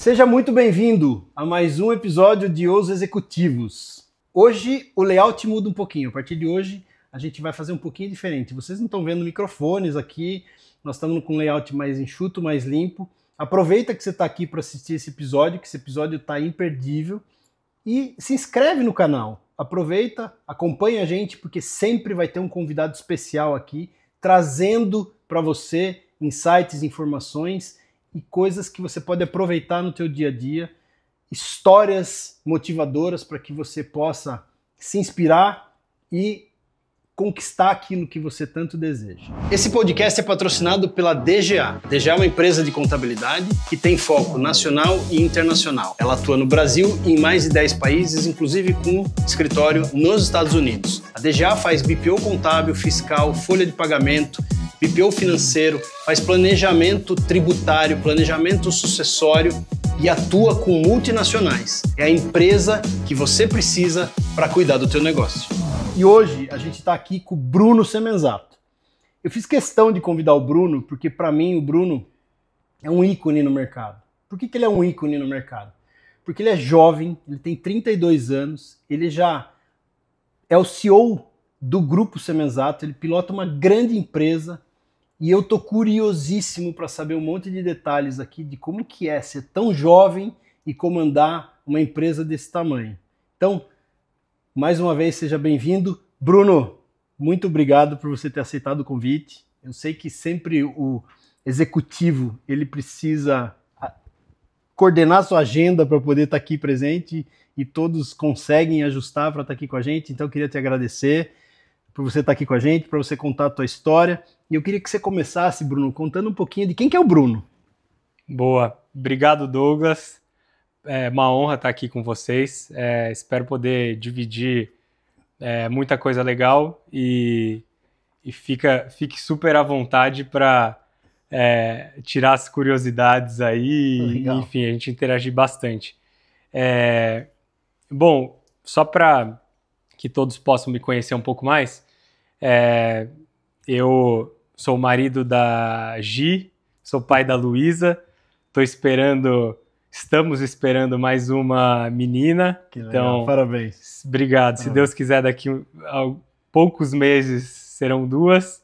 Seja muito bem-vindo a mais um episódio de Os Executivos. Hoje o layout muda um pouquinho. A partir de hoje a gente vai fazer um pouquinho diferente. Vocês não estão vendo microfones aqui, nós estamos com um layout mais enxuto, mais limpo. Aproveita que você está aqui para assistir esse episódio, que esse episódio está imperdível. E se inscreve no canal. Aproveita, acompanha a gente, porque sempre vai ter um convidado especial aqui, trazendo para você insights, informações e coisas que você pode aproveitar no teu dia a dia, histórias motivadoras para que você possa se inspirar e conquistar aquilo que você tanto deseja. Esse podcast é patrocinado pela DGA. DGA é uma empresa de contabilidade que tem foco nacional e internacional. Ela atua no Brasil e em mais de 10 países, inclusive com escritório nos Estados Unidos. A DGA faz BPO contábil, fiscal, folha de pagamento, BPO financeiro, faz planejamento tributário, planejamento sucessório e atua com multinacionais. É a empresa que você precisa para cuidar do teu negócio. E hoje a gente está aqui com o Bruno Semenzato. Eu fiz questão de convidar o Bruno porque, para mim, o Bruno é um ícone no mercado. Por que ele é um ícone no mercado? Porque ele é jovem, ele tem 32 anos, ele já é o CEO do Grupo Semenzato, ele pilota uma grande empresa e eu tô curiosíssimo para saber um monte de detalhes aqui de como que é ser tão jovem e comandar uma empresa desse tamanho. Então, mais uma vez, seja bem-vindo. Bruno, muito obrigado por você ter aceitado o convite. Eu sei que sempre o executivo ele precisa coordenar sua agenda para poder estar aqui presente e todos conseguem ajustar para estar aqui com a gente. Então, eu queria te agradecer por você estar aqui com a gente, para você contar a tua história. E eu queria que você começasse, Bruno, contando um pouquinho de quem que é o Bruno. Boa. Obrigado, Douglas. É uma honra estar aqui com vocês. Espero poder dividir muita coisa legal e fique super à vontade para tirar as curiosidades aí. Legal. Enfim, a gente interagir bastante. Bom, só para que todos possam me conhecer um pouco mais, eu sou o marido da Gi, sou pai da Luísa, estamos esperando mais uma menina. Que legal, então, parabéns. Obrigado. Se Deus quiser, daqui a poucos meses serão duas.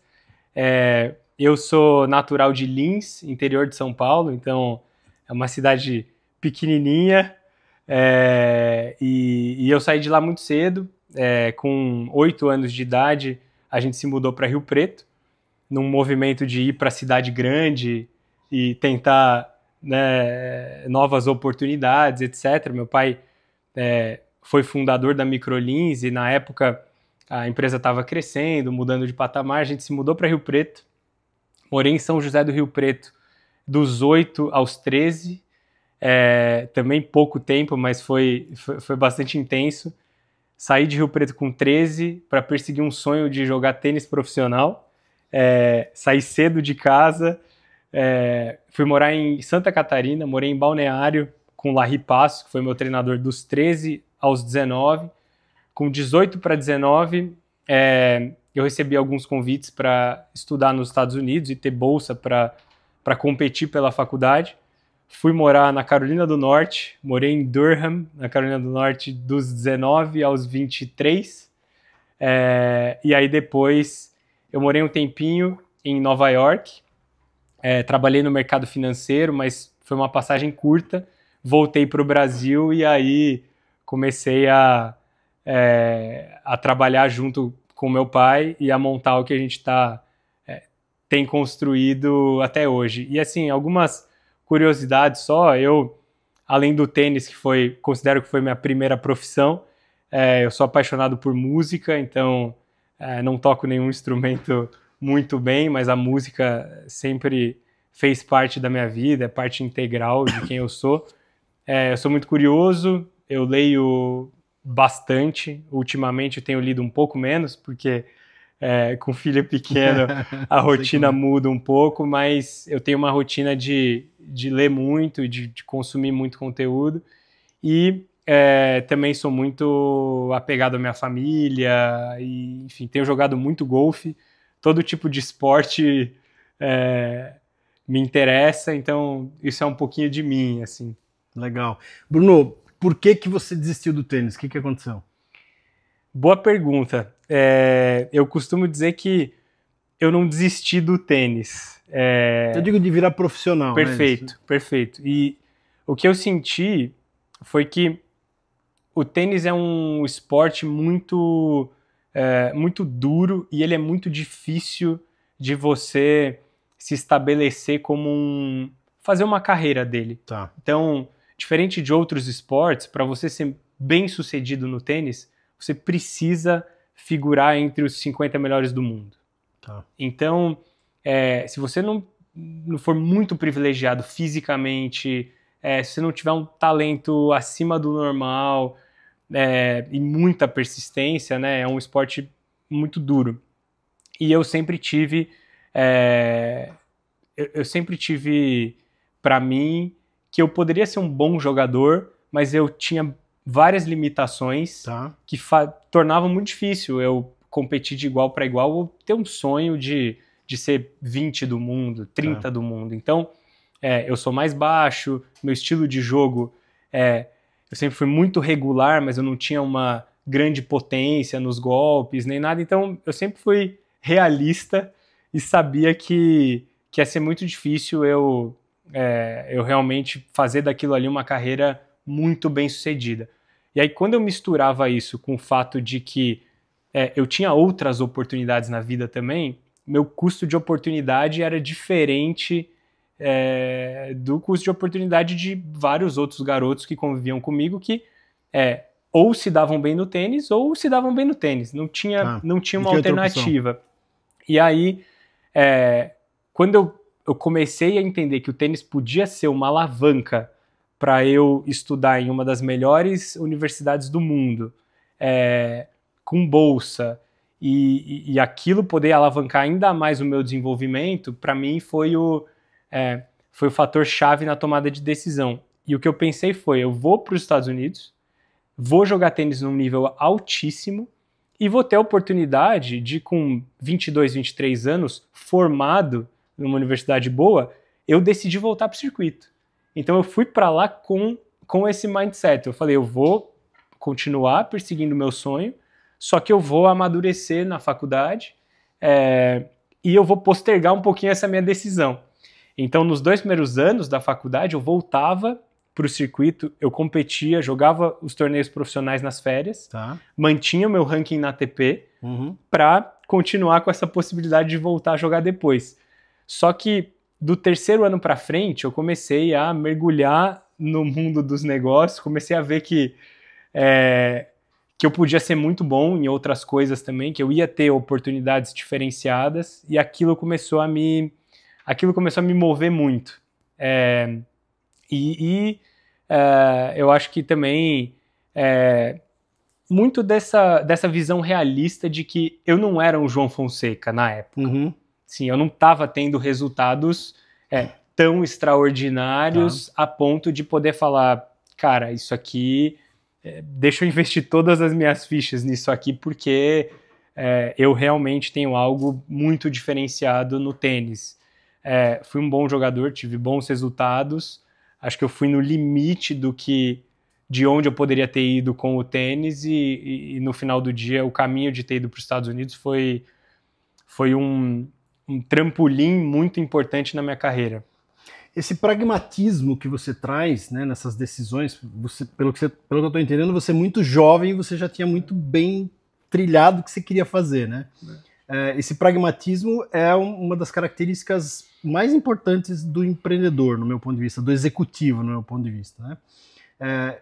Eu sou natural de Lins, interior de São Paulo, então é uma cidade pequenininha, e eu saí de lá muito cedo. Com 8 anos de idade, a gente se mudou para Rio Preto, num movimento de ir para a cidade grande e tentar, né, novas oportunidades, etc. Meu pai foi fundador da Microlins e, na época, a empresa estava crescendo, mudando de patamar. A gente se mudou para Rio Preto, morei em São José do Rio Preto dos 8 aos 13, também pouco tempo, mas foi bastante intenso. Saí de Rio Preto com 13 para perseguir um sonho de jogar tênis profissional. Saí cedo de casa, fui morar em Santa Catarina, morei em Balneário com o Larry Passo, que foi meu treinador dos 13 aos 19. Com 18 para 19, eu recebi alguns convites para estudar nos Estados Unidos e ter bolsa para competir pela faculdade. Fui morar na Carolina do Norte, morei em Durham, na Carolina do Norte, dos 19 aos 23. E aí depois eu morei um tempinho em Nova York, trabalhei no mercado financeiro, mas foi uma passagem curta. Voltei para o Brasil e aí comecei a trabalhar junto com meu pai e a montar o que a gente tem construído até hoje. E assim, algumas curiosidades só. Eu, além do tênis, considero que foi minha primeira profissão, eu sou apaixonado por música, então não toco nenhum instrumento muito bem, mas a música sempre fez parte da minha vida, é parte integral de quem eu sou. Eu sou muito curioso, eu leio bastante. Ultimamente eu tenho lido um pouco menos, porque com filho pequeno a rotina muda um pouco, mas eu tenho uma rotina de ler muito, de consumir muito conteúdo, e também sou muito apegado à minha família, e enfim, tenho jogado muito golfe, todo tipo de esporte me interessa, então isso é um pouquinho de mim, assim. Legal. Bruno, por que você desistiu do tênis? O que aconteceu? Boa pergunta. Eu costumo dizer que eu não desisti do tênis. Eu digo de virar profissional, perfeito, né? Perfeito. E o que eu senti foi que o tênis é um esporte muito duro e ele é muito difícil de você se estabelecer como fazer uma carreira dele. Tá. Então, diferente de outros esportes, para você ser bem sucedido no tênis, você precisa figurar entre os 50 melhores do mundo. Tá. Então, se você não for muito privilegiado fisicamente, se você não tiver um talento acima do normal e muita persistência, né, é um esporte muito duro. E eu sempre tive para mim que eu poderia ser um bom jogador, mas eu tinha várias limitações que tornavam muito difícil eu competir de igual para igual ou ter um sonho de ser 20 do mundo, 30 do mundo. Então, eu sou mais baixo, meu estilo de jogo, eu sempre fui muito regular, mas eu não tinha uma grande potência nos golpes, nem nada. Então, eu sempre fui realista e sabia que ia ser muito difícil eu realmente fazer daquilo ali uma carreira muito bem sucedida. E aí, quando eu misturava isso com o fato de que eu tinha outras oportunidades na vida também, meu custo de oportunidade era diferente do custo de oportunidade de vários outros garotos que conviviam comigo que ou se davam bem no tênis ou se davam bem no tênis. Não tinha uma alternativa. E aí, quando eu comecei a entender que o tênis podia ser uma alavanca para eu estudar em uma das melhores universidades do mundo, com bolsa, e aquilo poder alavancar ainda mais o meu desenvolvimento, para mim foi o fator chave na tomada de decisão. E o que eu pensei foi, eu vou para os Estados Unidos, vou jogar tênis num nível altíssimo e vou ter a oportunidade de, com 22, 23 anos, formado numa universidade boa, eu decidi voltar para o circuito. Então eu fui para lá com esse mindset. Eu falei, eu vou continuar perseguindo o meu sonho, só que eu vou amadurecer na faculdade e eu vou postergar um pouquinho essa minha decisão. Então, nos 2 primeiros anos da faculdade, eu voltava para o circuito, eu competia, jogava os torneios profissionais nas férias, mantinha o meu ranking na ATP para continuar com essa possibilidade de voltar a jogar depois. Só que do 3º ano para frente, eu comecei a mergulhar no mundo dos negócios, comecei a ver que eu podia ser muito bom em outras coisas também, que eu ia ter oportunidades diferenciadas, e aquilo começou a me mover muito. Eu acho que também muito dessa visão realista de que eu não era um João Fonseca na época. Sim, eu não estava tendo resultados tão extraordinários a ponto de poder falar, cara, isso aqui, deixa eu investir todas as minhas fichas nisso aqui, porque eu realmente tenho algo muito diferenciado no tênis. Fui um bom jogador, tive bons resultados, acho que eu fui no limite de onde eu poderia ter ido com o tênis e no final do dia o caminho de ter ido para os Estados Unidos foi um trampolim muito importante na minha carreira. Esse pragmatismo que você traz, né, nessas decisões, pelo que eu estou entendendo, você é muito jovem e você já tinha muito bem trilhado o que você queria fazer, né? Esse pragmatismo é uma das características mais importantes do empreendedor, no meu ponto de vista, do executivo, no meu ponto de vista, né?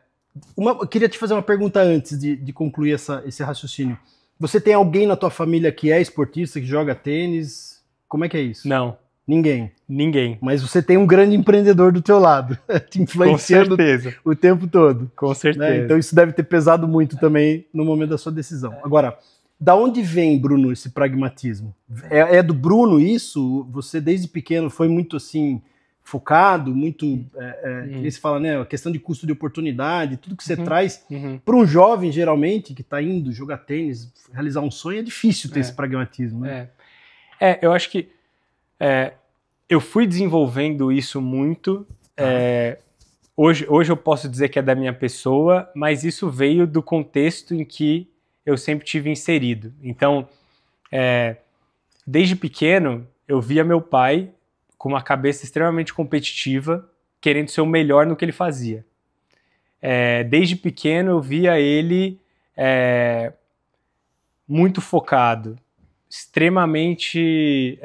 Eu queria te fazer uma pergunta antes de concluir esse raciocínio. Você tem alguém na tua família que é esportista, que joga tênis? Como é que é isso? Não. Ninguém? Ninguém. Mas você tem um grande empreendedor do teu lado, te influenciando o tempo todo. Com certeza. Né? Então isso deve ter pesado muito também no momento da sua decisão. Agora, da onde vem, Bruno, esse pragmatismo? É do Bruno isso? Você desde pequeno foi muito assim, focado, muito, que se fala, né, a questão de custo de oportunidade, tudo que você traz para um jovem, geralmente, que está indo jogar tênis, realizar um sonho, é difícil ter esse pragmatismo. Né? Eu acho que eu fui desenvolvendo isso muito hoje eu posso dizer que é da minha pessoa, mas isso veio do contexto em que eu sempre tive inserido. Então, desde pequeno, eu via meu pai com uma cabeça extremamente competitiva, querendo ser o melhor no que ele fazia. Desde pequeno, eu via ele muito focado, extremamente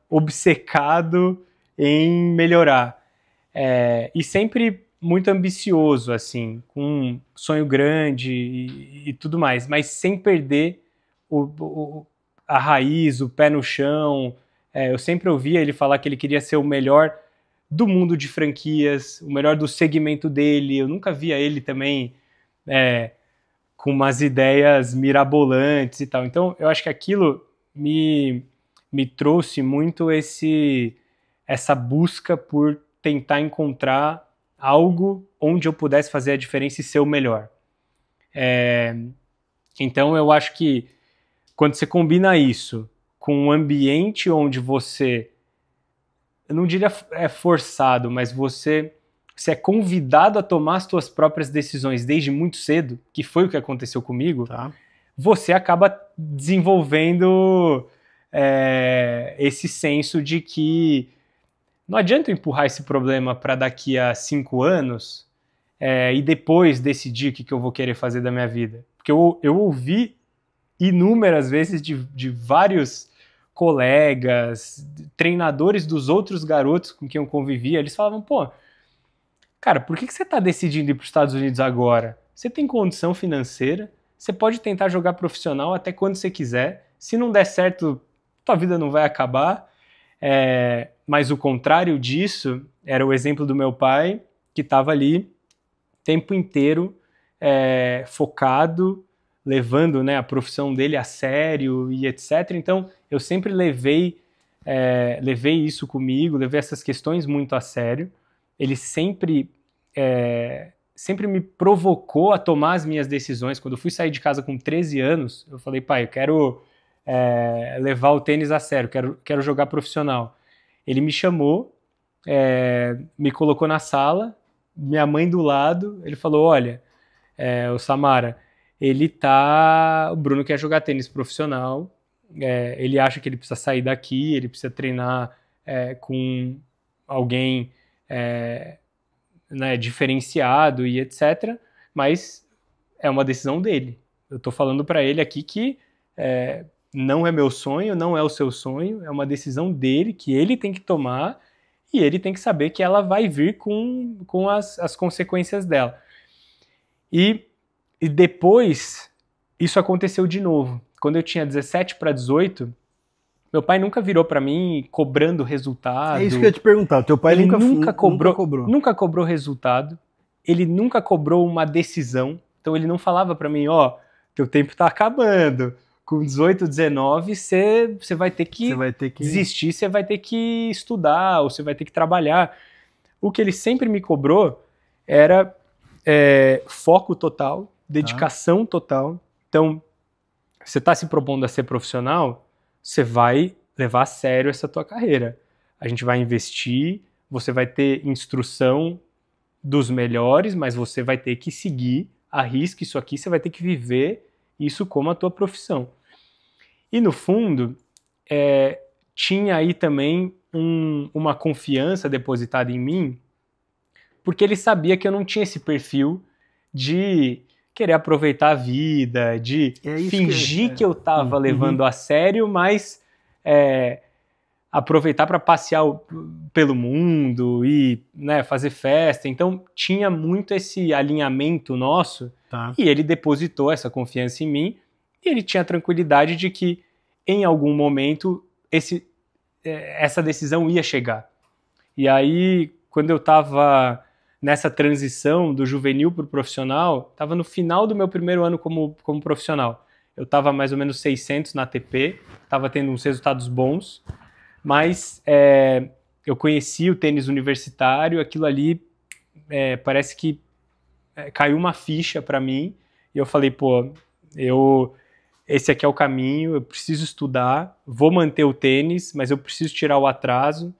obcecado em melhorar. E sempre muito ambicioso, assim, com um sonho grande e tudo mais, mas sem perder a raiz, o pé no chão. Eu sempre ouvia ele falar que ele queria ser o melhor do mundo de franquias, o melhor do segmento dele. Eu nunca via ele também com umas ideias mirabolantes e tal. Então, eu acho que aquilo me trouxe muito essa busca por tentar encontrar algo onde eu pudesse fazer a diferença e ser o melhor. Então, eu acho que quando você combina isso com um ambiente onde você, eu não diria forçado, mas você é convidado a tomar as suas próprias decisões desde muito cedo, que foi o que aconteceu comigo, Tá. você acaba desenvolvendo esse senso de que não adianta eu empurrar esse problema para daqui a 5 anos e depois decidir o que eu vou querer fazer da minha vida. Porque eu ouvi inúmeras vezes de vários colegas, treinadores dos outros garotos com quem eu convivia, eles falavam, pô, cara, por que você está decidindo ir para os Estados Unidos agora? Você tem condição financeira, você pode tentar jogar profissional até quando você quiser, se não der certo, tua vida não vai acabar. Mas o contrário disso era o exemplo do meu pai, que estava ali o tempo inteiro focado, levando, né, a profissão dele a sério e etc. Então, eu sempre levei isso comigo, levei essas questões muito a sério. Ele sempre me provocou a tomar as minhas decisões. Quando eu fui sair de casa com 13 anos, eu falei, pai, eu quero levar o tênis a sério, quero jogar profissional. Ele me chamou, me colocou na sala, minha mãe do lado, ele falou, olha, o Samara, o Bruno quer jogar tênis profissional, ele acha que ele precisa sair daqui, ele precisa treinar com alguém né, diferenciado e etc, mas é uma decisão dele. Eu tô falando para ele aqui que não é meu sonho, não é o seu sonho, é uma decisão dele, que ele tem que tomar, e ele tem que saber que ela vai vir com as consequências dela. E depois, isso aconteceu de novo. Quando eu tinha 17 para 18, meu pai nunca virou para mim cobrando resultado. É isso que eu ia te perguntar, o teu pai nunca cobrou resultado, ele nunca cobrou uma decisão, então ele não falava para mim, teu tempo tá acabando, com 18, 19, você vai ter que desistir, você vai ter que estudar, ou você vai ter que trabalhar. O que ele sempre me cobrou era foco total, dedicação total. Então, você está se propondo a ser profissional, você vai levar a sério essa tua carreira. A gente vai investir, você vai ter instrução dos melhores, mas você vai ter que seguir, arrisca isso aqui, você vai ter que viver isso como a tua profissão. E no fundo, tinha aí também uma confiança depositada em mim, porque ele sabia que eu não tinha esse perfil de querer aproveitar a vida, de fingir que eu estava levando a sério, mas aproveitar para passear pelo mundo e, né, fazer festa. Então tinha muito esse alinhamento nosso, e ele depositou essa confiança em mim, e ele tinha a tranquilidade de que em algum momento essa decisão ia chegar. E aí, quando eu estava nessa transição do juvenil para o profissional, estava no final do meu primeiro ano como profissional. Eu estava mais ou menos 600 na ATP, estava tendo uns resultados bons, mas eu conheci o tênis universitário, aquilo ali parece que caiu uma ficha para mim, e eu falei, pô, esse aqui é o caminho, eu preciso estudar, vou manter o tênis, mas eu preciso tirar o atraso.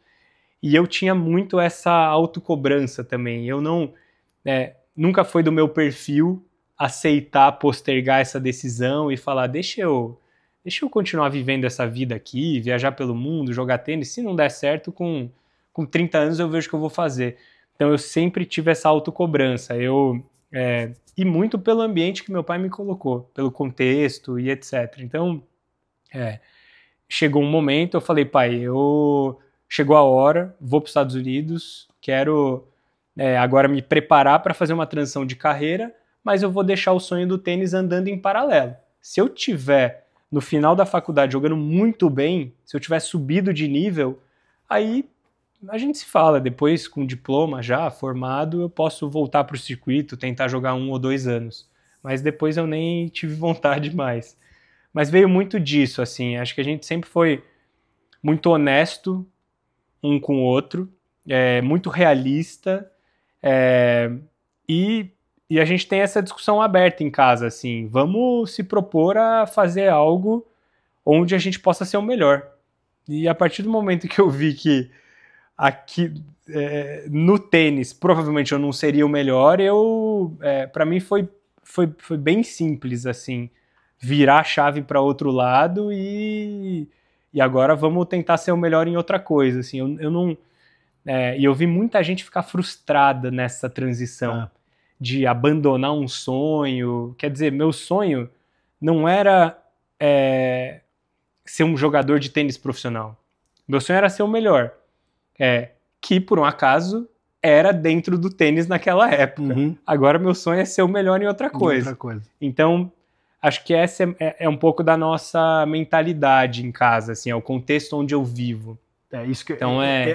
E eu tinha muito essa autocobrança também. Eu não... nunca foi do meu perfil aceitar, postergar essa decisão e falar, deixa eu continuar vivendo essa vida aqui, viajar pelo mundo, jogar tênis. Se não der certo, com 30 anos eu vejo o que eu vou fazer. Então eu sempre tive essa autocobrança. E muito pelo ambiente que meu pai me colocou, pelo contexto e etc. Então, chegou um momento, eu falei, pai, chegou a hora, vou para os Estados Unidos, quero agora me preparar para fazer uma transição de carreira, mas eu vou deixar o sonho do tênis andando em paralelo. Se eu tiver no final da faculdade jogando muito bem, se eu tiver subido de nível, aí a gente se fala, depois com diploma já formado, eu posso voltar para o circuito, tentar jogar 1 ou 2 anos. Mas depois eu nem tive vontade mais. Mas veio muito disso, assim, acho que a gente sempre foi muito honesto um com o outro, muito realista, e a gente tem essa discussão aberta em casa, assim, vamos se propor a fazer algo onde a gente possa ser o melhor. E a partir do momento que eu vi que aqui no tênis provavelmente eu não seria o melhor, para mim foi bem simples, assim, virar a chave para outro lado e agora vamos tentar ser o melhor em outra coisa, assim, e eu vi muita gente ficar frustrada nessa transição de abandonar um sonho. Quer dizer, meu sonho não era ser um jogador de tênis profissional. Meu sonho era ser o melhor. Que, por um acaso, era dentro do tênis naquela época. Uhum. Agora meu sonho é ser o melhor em outra coisa. Então, acho que essa é um pouco da nossa mentalidade em casa, assim, é o contexto onde eu vivo.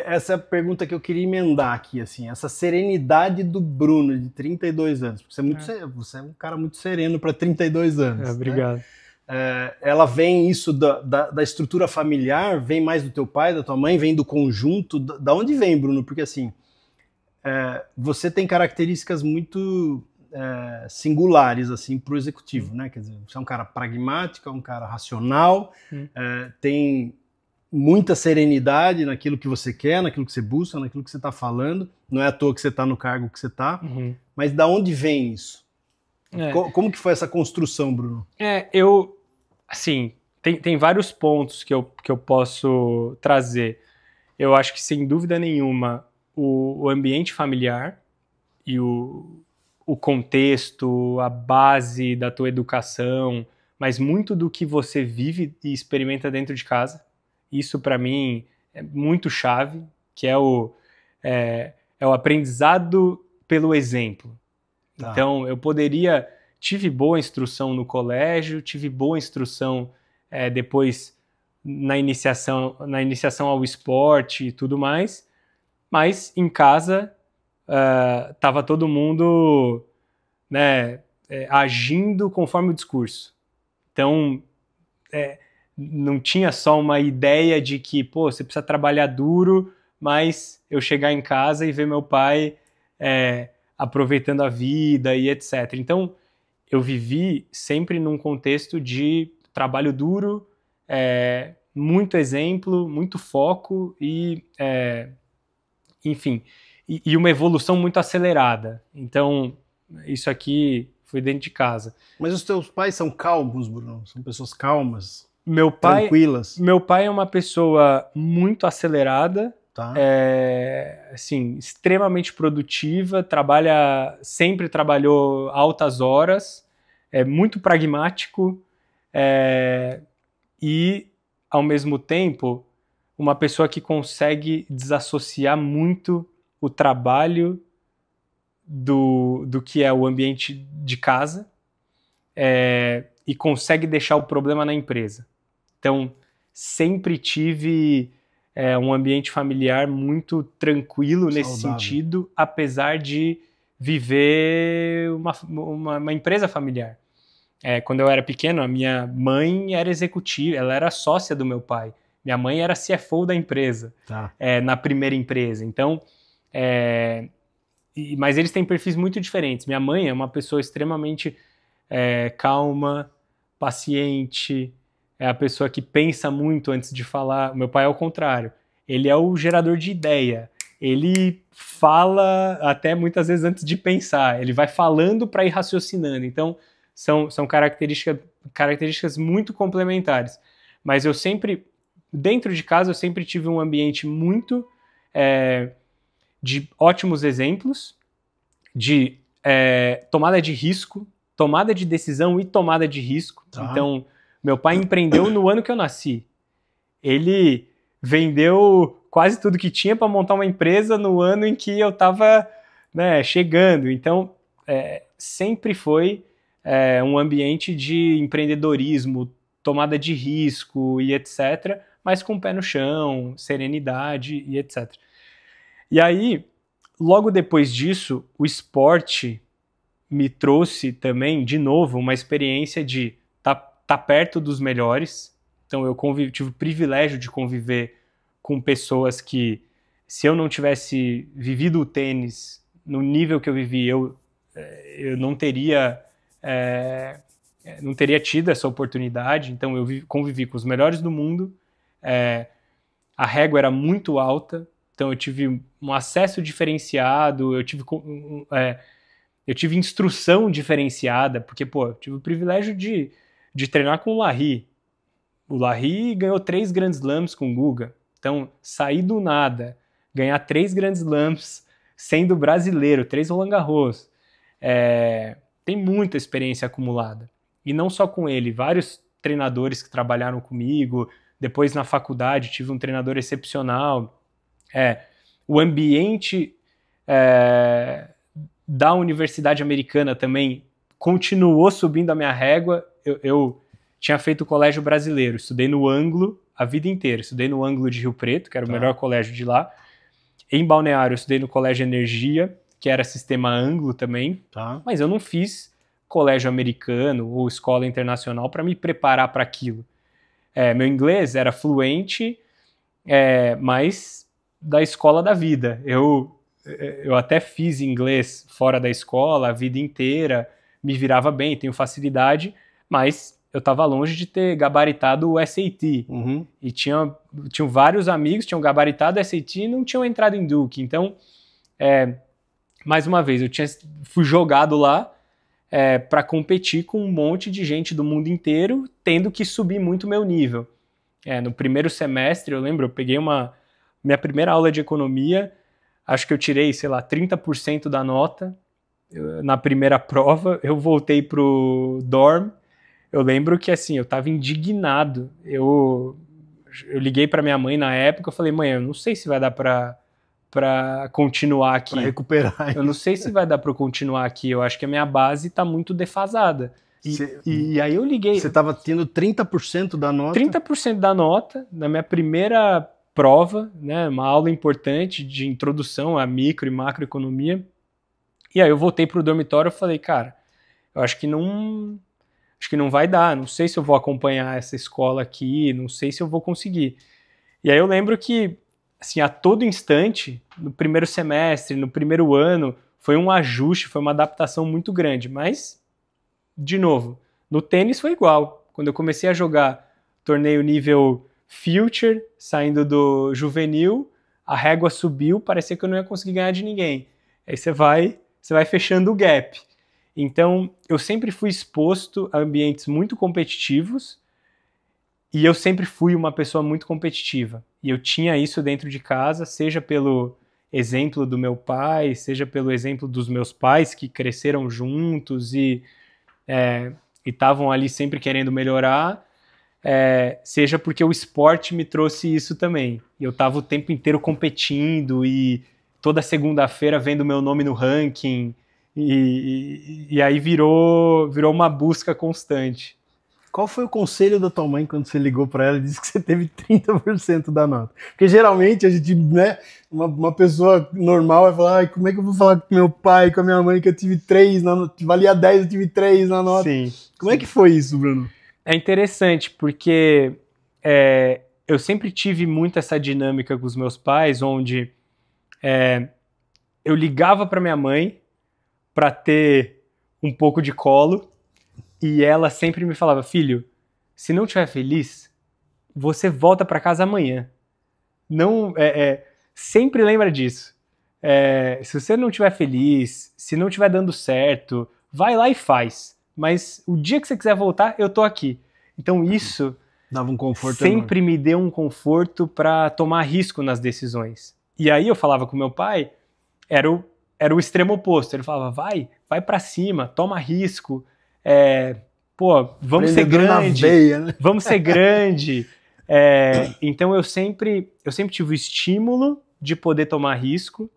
Essa é a pergunta que eu queria emendar aqui, assim, essa serenidade do Bruno, de 32 anos. Você é um cara muito sereno para 32 anos. Obrigado. Né? Ela vem isso da estrutura familiar, vem mais do teu pai, da tua mãe, vem do conjunto. Da onde vem, Bruno? Porque assim, você tem características muito singulares assim para o executivo, né? Quer dizer, você é um cara pragmático, é um cara racional, tem muita serenidade naquilo que você quer, naquilo que você busca, naquilo que você está falando. Não é à toa que você está no cargo que você está. Uhum. Mas da onde vem isso? Como que foi essa construção, Bruno? Assim, tem vários pontos que eu posso trazer. Eu acho que, sem dúvida nenhuma, o ambiente familiar e o contexto, a base da tua educação, mas muito do que você vive e experimenta dentro de casa. Isso, para mim, é muito chave, que é o aprendizado pelo exemplo. Tá. Então, tive boa instrução no colégio, tive boa instrução depois na iniciação ao esporte e tudo mais, mas em casa estava todo mundo, né, agindo conforme o discurso. Então, não tinha só uma ideia de que, você precisa trabalhar duro, mas eu chegar em casa e ver meu pai aproveitando a vida e etc. Então, eu vivi sempre num contexto de trabalho duro, muito exemplo, muito foco e, enfim, e uma evolução muito acelerada. Então, isso aqui foi dentro de casa. Mas os teus pais são calmos, Bruno? São pessoas calmas? Tranquilas? Meu pai é uma pessoa muito acelerada, tá. Assim, extremamente produtiva, sempre trabalhou altas horas, é muito pragmático e, ao mesmo tempo, uma pessoa que consegue desassociar muito o trabalho do que é o ambiente de casa e consegue deixar o problema na empresa. Então, sempre tive um ambiente familiar muito tranquilo nesse sentido, apesar de viver uma empresa familiar. Quando eu era pequeno, a minha mãe era executiva, ela era sócia do meu pai. Minha mãe era CFO da empresa, na primeira empresa. Então, mas eles têm perfis muito diferentes. Minha mãe é uma pessoa extremamente calma, paciente, é a pessoa que pensa muito antes de falar. O meu pai é o contrário. ele é o gerador de ideia, ele fala até muitas vezes antes de pensar, ele vai falando para ir raciocinando. Então, são características muito complementares. Mas eu sempre, dentro de casa, eu sempre tive um ambiente muito de ótimos exemplos, de tomada de risco, tomada de decisão e tomada de risco. Tá. Então, meu pai empreendeu no ano que eu nasci. Ele vendeu quase tudo que tinha para montar uma empresa no ano em que eu estava, né, chegando. Então, sempre foi um ambiente de empreendedorismo, tomada de risco e etc., mas com o pé no chão, serenidade e etc. E aí, logo depois disso, o esporte me trouxe também, de novo, uma experiência de estar perto dos melhores. Então, eu tive o privilégio de conviver com pessoas que, se eu não tivesse vivido o tênis no nível que eu vivi, eu não teria tido essa oportunidade. Então, eu convivi com os melhores do mundo. A régua era muito alta, então eu tive um acesso diferenciado, eu tive instrução diferenciada, porque, eu tive o privilégio de treinar com o Larry. O Larry ganhou 3 Grand Slams com o Guga. Então, sair do nada, ganhar 3 Grand Slams sendo brasileiro, 3 Roland Garros, tem muita experiência acumulada. E não só com ele, vários treinadores que trabalharam comigo, depois na faculdade tive um treinador excepcional. O ambiente da Universidade Americana também continuou subindo a minha régua. Eu tinha feito colégio brasileiro, estudei no Anglo a vida inteira. Estudei no Anglo de Rio Preto, que era o melhor colégio de lá. Em Balneário, eu estudei no Colégio Energia, que era sistema Anglo também. Tá. Mas eu não fiz colégio americano ou escola internacional para me preparar para aquilo. Meu inglês era fluente, mas da escola da vida. Eu até fiz inglês fora da escola a vida inteira, me virava bem, tenho facilidade, mas eu estava longe de ter gabaritado o SAT. Uhum. E tinham vários amigos que tinham gabaritado o SAT e não tinham entrado em Duke. Então, mais uma vez, fui jogado lá para competir com um monte de gente do mundo inteiro, tendo que subir muito meu nível. No primeiro semestre, eu lembro, eu peguei minha primeira aula de economia, acho que eu tirei, 30% da nota na primeira prova. Eu voltei pro dorm. Eu lembro que, assim, eu estava indignado. Eu liguei para minha mãe na época, eu falei, mãe, eu não sei se vai dar para continuar aqui. Para recuperar. Eu não sei se vai dar para continuar aqui. Eu acho que a minha base está muito defasada. E aí eu liguei. Você estava tendo 30% da nota? 30% da nota na minha primeira prova, né, uma aula importante de introdução à micro e macroeconomia. E aí eu voltei para o dormitório e falei, cara, eu acho que não vai dar, não sei se eu vou acompanhar essa escola aqui, não sei se eu vou conseguir. E aí eu lembro que, assim, a todo instante, no primeiro semestre, no primeiro ano, foi um ajuste, foi uma adaptação muito grande. Mas, de novo, no tênis foi igual. Quando eu comecei a jogar torneio nível Future, saindo do juvenil, a régua subiu, parecia que eu não ia conseguir ganhar de ninguém. Aí você vai fechando o gap. Então, eu sempre fui exposto a ambientes muito competitivos e eu sempre fui uma pessoa muito competitiva. E eu tinha isso dentro de casa, seja pelo exemplo do meu pai, seja pelo exemplo dos meus pais que cresceram juntos e estavam ali sempre querendo melhorar, seja porque o esporte me trouxe isso também. Eu estava o tempo inteiro competindo e toda segunda-feira vendo meu nome no ranking. E aí virou uma busca constante. Qual foi o conselho da tua mãe quando você ligou para ela e disse que você teve 30% da nota? Porque geralmente a gente, né, uma pessoa normal vai falar, como é que eu vou falar com meu pai, com a minha mãe que eu tive 3 na nota, valia 10, eu tive 3 na nota. Sim. Como é que foi isso, Bruno? É interessante porque eu sempre tive muito essa dinâmica com os meus pais, onde eu ligava para minha mãe para ter um pouco de colo, e ela sempre me falava, filho, se não estiver feliz, você volta para casa amanhã. não sempre lembra disso. Se você não estiver feliz, se não estiver dando certo, vai lá e faz. Mas o dia que você quiser voltar, eu tô aqui. Então isso dava um conforto sempre enorme. me deu um conforto para tomar risco nas decisões. E aí eu falava com meu pai, era o extremo oposto. Ele falava, vai para cima, toma risco, vamos ser grande, na veia, né? vamos ser grande. Então eu sempre tive o estímulo de poder tomar risco,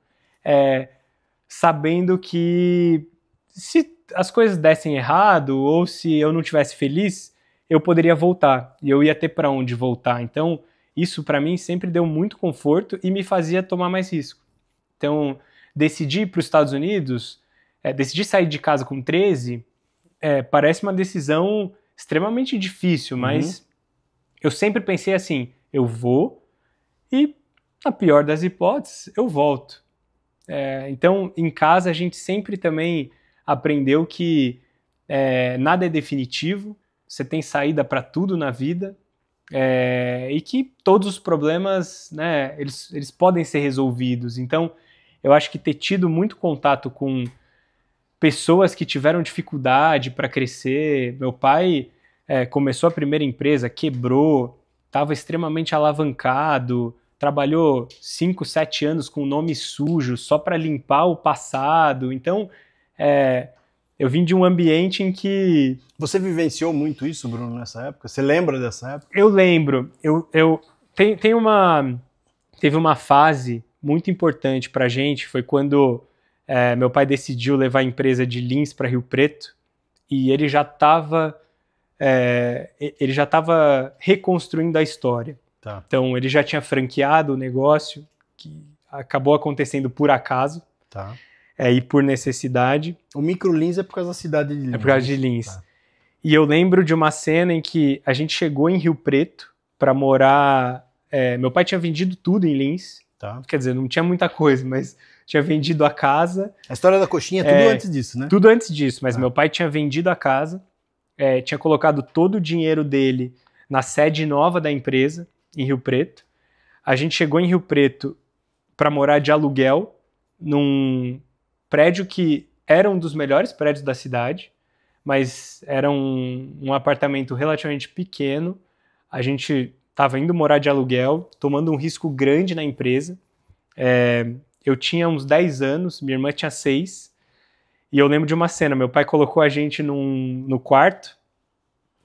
sabendo que se as coisas dessem errado ou se eu não tivesse feliz, eu poderia voltar e eu ia ter para onde voltar. Então isso para mim sempre deu muito conforto e me fazia tomar mais risco. Então decidir ir para os Estados Unidos, decidir sair de casa com 13, parece uma decisão extremamente difícil, mas eu sempre pensei assim, eu vou e, na pior das hipóteses, eu volto. Então, em casa, a gente sempre também aprendeu que nada é definitivo, você tem saída para tudo na vida, e que todos os problemas, né, eles podem ser resolvidos. Então, eu acho que ter tido muito contato com pessoas que tiveram dificuldade para crescer. Meu pai começou a primeira empresa, quebrou, estava extremamente alavancado, trabalhou 5, 7 anos com nome sujo só para limpar o passado. Então, eu vim de um ambiente em que... Você vivenciou muito isso, Bruno, nessa época? Você lembra dessa época? Eu lembro. Teve uma fase muito importante para a gente, foi quando meu pai decidiu levar a empresa de Lins para Rio Preto e ele já estava reconstruindo a história. Tá. Então, ele já tinha franqueado o negócio, que acabou acontecendo por acaso, tá. E por necessidade. O Micro Lins é por causa da cidade de Lins. É por causa de Lins. Tá. E eu lembro de uma cena em que a gente chegou em Rio Preto para morar... meu pai tinha vendido tudo em Lins. Tá. Quer dizer, não tinha muita coisa, mas tinha vendido a casa. A história da coxinha é tudo antes disso, né? Tudo antes disso, mas meu pai tinha vendido a casa, tinha colocado todo o dinheiro dele na sede nova da empresa, em Rio Preto. A gente chegou em Rio Preto para morar de aluguel num prédio que era um dos melhores prédios da cidade, mas era um apartamento relativamente pequeno. A gente estava indo morar de aluguel, tomando um risco grande na empresa. Eu tinha uns 10 anos, minha irmã tinha 6, e eu lembro de uma cena, meu pai colocou a gente no quarto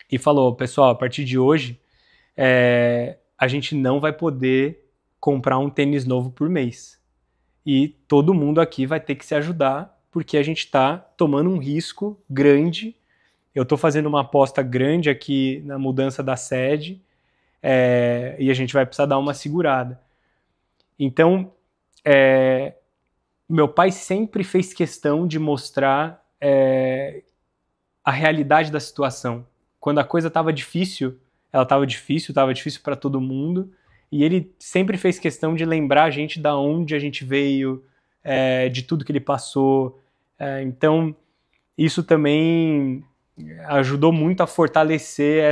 e falou, pessoal, a partir de hoje, a gente não vai poder comprar um tênis novo por mês. E todo mundo aqui vai ter que se ajudar, porque a gente está tomando um risco grande. Eu estou fazendo uma aposta grande aqui na mudança da sede, e a gente vai precisar dar uma segurada. Então, meu pai sempre fez questão de mostrar a realidade da situação. Quando a coisa estava difícil, ela estava difícil para todo mundo, e ele sempre fez questão de lembrar a gente da onde a gente veio, de tudo que ele passou. Então, isso também ajudou muito a fortalecer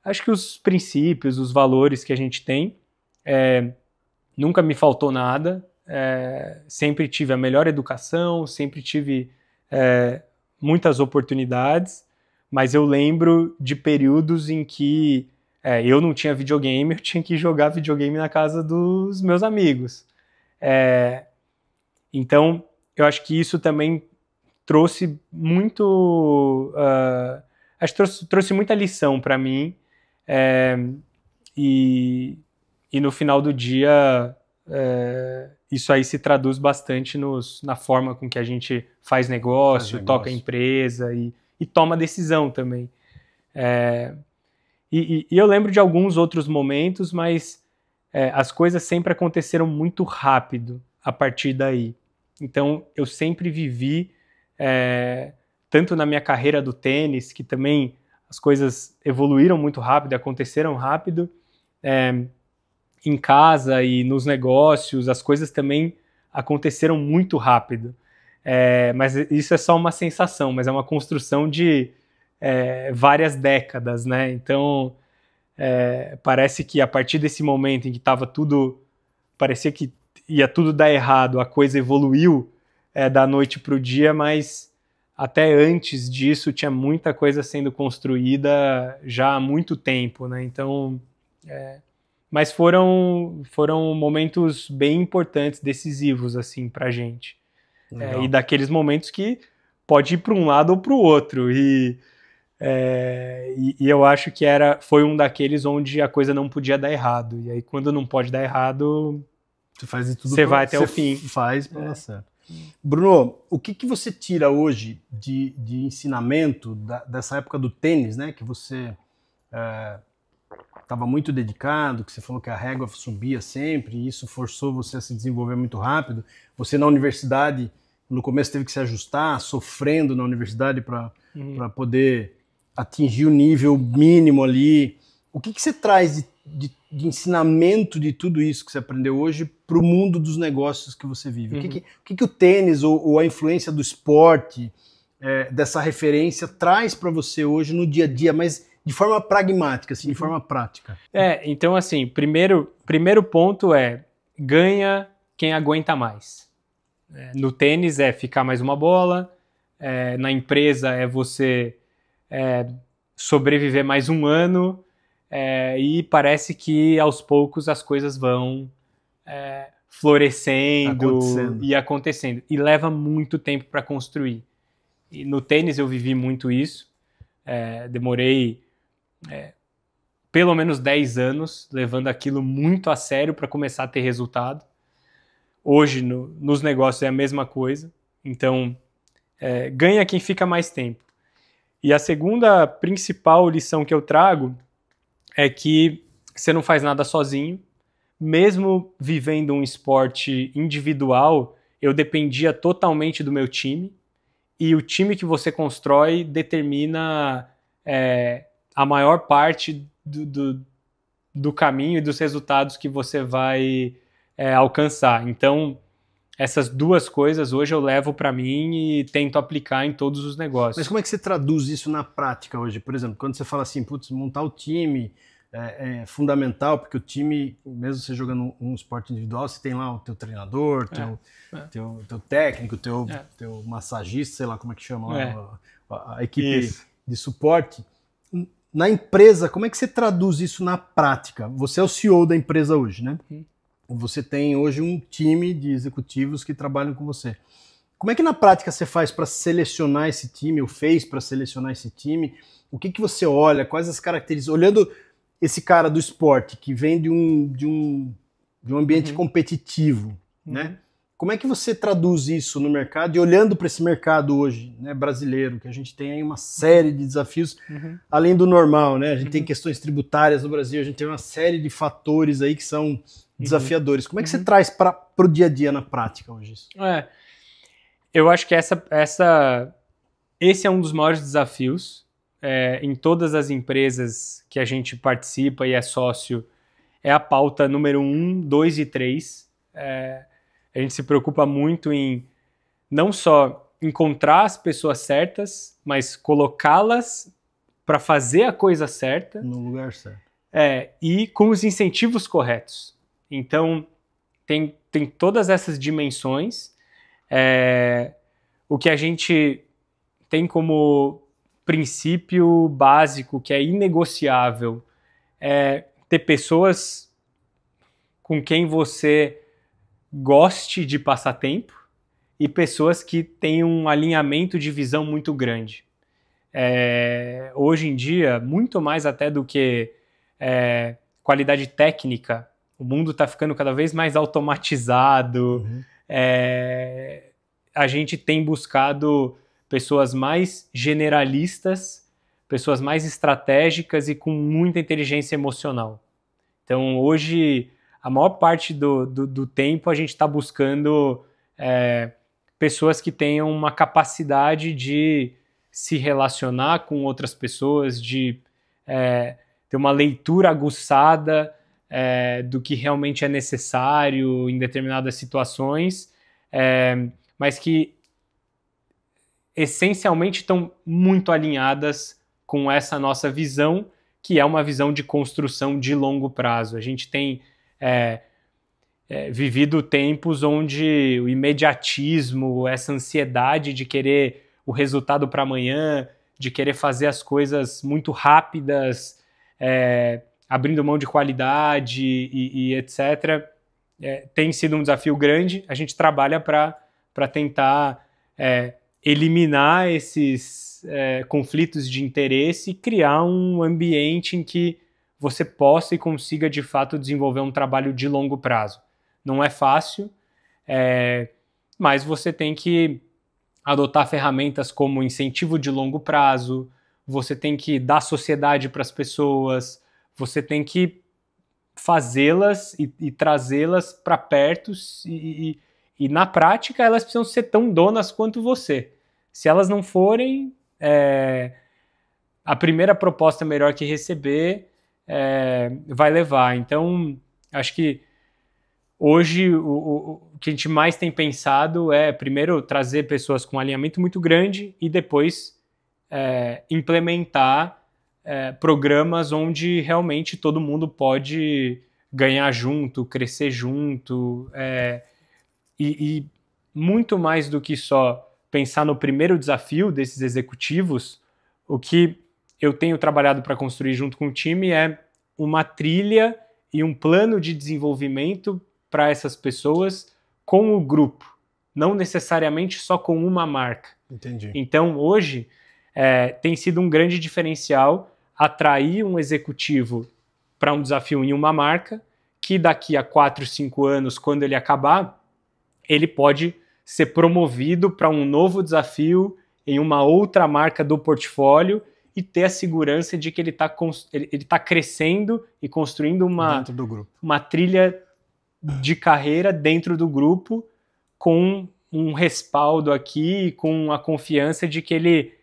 acho que os princípios, os valores que a gente tem. Nunca me faltou nada, sempre tive a melhor educação, sempre tive muitas oportunidades, mas eu lembro de períodos em que eu não tinha videogame, eu tinha que jogar videogame na casa dos meus amigos. Então, eu acho que isso também trouxe muito... acho que trouxe muita lição para mim, e no final do dia, isso aí se traduz bastante na forma com que a gente faz negócio, toca a empresa e toma decisão também. E eu lembro de alguns outros momentos, mas as coisas sempre aconteceram muito rápido a partir daí. Então, eu sempre vivi, tanto na minha carreira do tênis, que também as coisas evoluíram muito rápido, aconteceram rápido, em casa e nos negócios, as coisas também aconteceram muito rápido. Mas isso é só uma sensação, mas é uma construção de várias décadas, né? Então, Parece que a partir desse momento em que estava tudo, parecia que ia tudo dar errado, a coisa evoluiu da noite para o dia, mas até antes disso tinha muita coisa sendo construída já há muito tempo, né? Então, mas foram momentos bem importantes, decisivos assim para a gente. E daqueles momentos que pode ir para um lado ou para o outro. E eu acho que foi um daqueles onde a coisa não podia dar errado. E aí, quando não pode dar errado, você faz de tudo, você vai até o fim. Faz para dar certo. Bruno, o que você tira hoje de ensinamento dessa época do tênis, né? Que você estava muito dedicado, que você falou que a régua subia sempre, e isso forçou você a se desenvolver muito rápido. Você na universidade, no começo teve que se ajustar, sofrendo na universidade para poder atingir o nível mínimo ali. O que você traz de ensinamento de tudo isso que você aprendeu hoje para o mundo dos negócios que você vive? O que o tênis ou a influência do esporte, dessa referência, traz para você hoje no dia a dia, mas de forma pragmática, assim, de forma prática? Então, assim, primeiro ponto ganha quem aguenta mais. No tênis ficar mais uma bola, na empresa você sobreviver mais um ano, e parece que aos poucos as coisas vão florescendo e acontecendo. E leva muito tempo para construir. E no tênis eu vivi muito isso. Demorei pelo menos 10 anos levando aquilo muito a sério para começar a ter resultado. Hoje, nos negócios é a mesma coisa. Então, ganha quem fica mais tempo. E a segunda principal lição que eu trago é que você não faz nada sozinho. Mesmo vivendo um esporte individual, eu dependia totalmente do meu time. E o time que você constrói determina a maior parte do caminho e dos resultados que você vai alcançar. Então, essas duas coisas hoje eu levo para mim e tento aplicar em todos os negócios. Mas como é que você traduz isso na prática hoje? Por exemplo, quando você fala assim, putz, montar o time é fundamental, porque o time, mesmo você jogando um esporte individual, você tem lá o teu treinador, teu técnico, teu massagista, sei lá como é que chama, a equipe de suporte. Na empresa, como é que você traduz isso na prática? Você é o CEO da empresa hoje, né? Você tem hoje um time de executivos que trabalham com você. Como é que na prática você faz para selecionar esse time, ou fez para selecionar esse time? O que você olha? Quais as características? Olhando esse cara do esporte, que vem de um ambiente competitivo, né? Como é que você traduz isso no mercado? E olhando para esse mercado hoje, né, brasileiro, que a gente tem aí uma série de desafios, além do normal, né? A gente tem questões tributárias no Brasil, a gente tem uma série de fatores aí que são desafiadores. Como é que você traz para o dia a dia na prática hoje isso? Eu acho que esse é um dos maiores desafios em todas as empresas que a gente participa e é sócio. É a pauta número 1, 2 e 3. A gente se preocupa muito em não só encontrar as pessoas certas, mas colocá-las para fazer a coisa certa. No lugar certo. E com os incentivos corretos. Então, tem todas essas dimensões. O que a gente tem como princípio básico, que é inegociável, é ter pessoas com quem você goste de passar tempo e pessoas que tenham um alinhamento de visão muito grande. Hoje em dia, muito mais até do que qualidade técnica, o mundo está ficando cada vez mais automatizado. A gente tem buscado pessoas mais generalistas, pessoas mais estratégicas e com muita inteligência emocional. Então, hoje, a maior parte do tempo a gente está buscando pessoas que tenham uma capacidade de se relacionar com outras pessoas, de ter uma leitura aguçada do que realmente é necessário em determinadas situações, mas que essencialmente estão muito alinhadas com essa nossa visão, que é uma visão de construção de longo prazo. A gente tem vivido tempos onde o imediatismo, essa ansiedade de querer o resultado para amanhã, de querer fazer as coisas muito rápidas, abrindo mão de qualidade e etc., tem sido um desafio grande. A gente trabalha para tentar eliminar esses conflitos de interesse e criar um ambiente em que você possa e consiga, de fato, desenvolver um trabalho de longo prazo. Não é fácil, mas você tem que adotar ferramentas como incentivo de longo prazo, você tem que dar sociedade para as pessoas, você tem que fazê-las e trazê-las para perto e na prática elas precisam ser tão donas quanto você. Se elas não forem, a primeira proposta melhor que receber vai levar. Então, acho que hoje o que a gente mais tem pensado é, primeiro, trazer pessoas com alinhamento muito grande e depois implementar programas onde realmente todo mundo pode ganhar junto, crescer junto, e muito mais do que só pensar no primeiro desafio desses executivos, o que eu tenho trabalhado para construir junto com o time é uma trilha e um plano de desenvolvimento para essas pessoas com o grupo, não necessariamente só com uma marca. Entendi. Então, hoje, tem sido um grande diferencial atrair um executivo para um desafio em uma marca, que daqui a 4, 5 anos, quando ele acabar, ele pode ser promovido para um novo desafio em uma outra marca do portfólio e ter a segurança de que ele tá crescendo e construindo dentro do grupo. Uma trilha de carreira dentro do grupo, com um respaldo aqui, com a confiança de que ele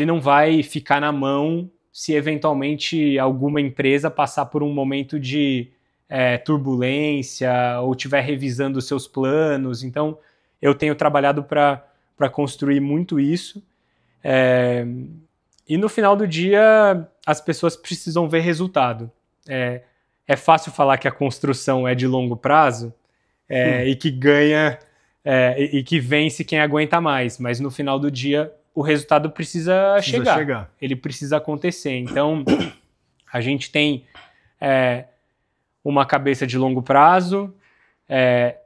não vai ficar na mão se eventualmente alguma empresa passar por um momento de turbulência ou estiver revisando os seus planos. Então, eu tenho trabalhado para construir muito isso. E no final do dia, as pessoas precisam ver resultado. É fácil falar que a construção é de longo prazo e que ganha e que vence quem aguenta mais, mas no final do dia o resultado precisa chegar. Ele precisa acontecer. Então, a gente tem uma cabeça de longo prazo,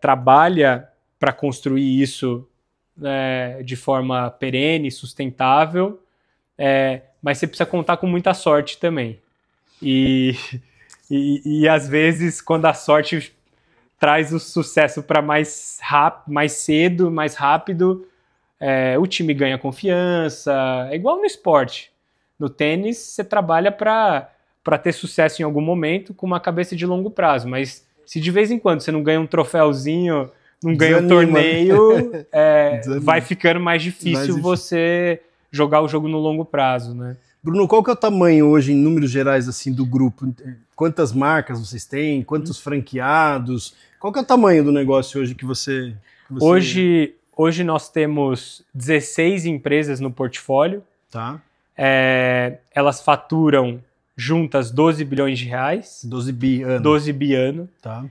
trabalha para construir isso de forma perene, sustentável, mas você precisa contar com muita sorte também. E às vezes, quando a sorte traz o sucesso para mais cedo, mais rápido, o time ganha confiança. É igual no esporte. No tênis, você trabalha para ter sucesso em algum momento com uma cabeça de longo prazo, mas se de vez em quando você não ganha um troféuzinho, não ganha um torneio, vai ficando mais difícil você jogar o jogo no longo prazo, né? Bruno, qual que é o tamanho hoje, em números gerais, assim, do grupo? Quantas marcas vocês têm? Quantos franqueados? Qual que é o tamanho do negócio hoje que você... Hoje nós temos 16 empresas no portfólio. Tá. Elas faturam juntas 12 bilhões de reais. 12 bi ano. 12 bi ano. Tá.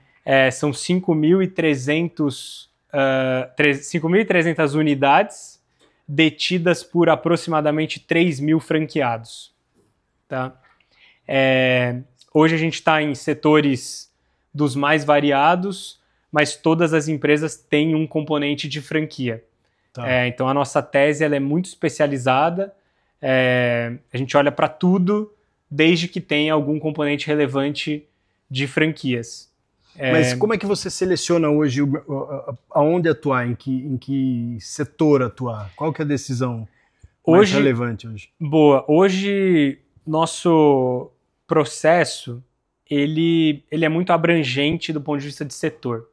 São 5.300 unidades detidas por aproximadamente 3 mil franqueados. Tá? Hoje a gente está em setores dos mais variados, mas todas as empresas têm um componente de franquia. Tá. Então a nossa tese ela é muito especializada, a gente olha para tudo, desde que tenha algum componente relevante de franquias. Mas como é que você seleciona hoje aonde atuar, em que setor atuar? Qual que é a decisão mais relevante hoje? Boa. Hoje, nosso processo ele é muito abrangente do ponto de vista de setor.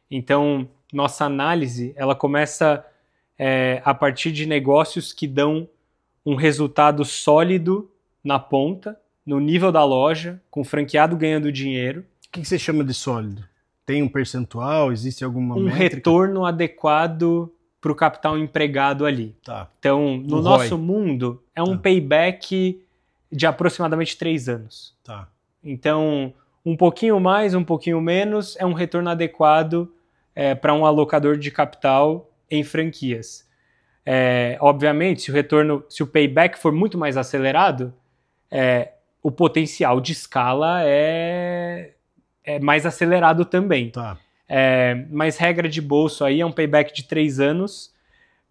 Então, nossa análise ela começa a partir de negócios que dão um resultado sólido na ponta, no nível da loja, com o franqueado ganhando dinheiro. O que você chama de sólido? Tem um percentual? Existe alguma métrica? Retorno adequado para o capital empregado ali. Tá. Então, no nosso mundo, é um payback de aproximadamente 3 anos. Tá. Então, um pouquinho mais, um pouquinho menos, é um retorno adequado para um alocador de capital em franquias. Obviamente, se o payback for muito mais acelerado, o potencial de escala é mais acelerado também. Tá. Mas regra de bolso aí é um payback de 3 anos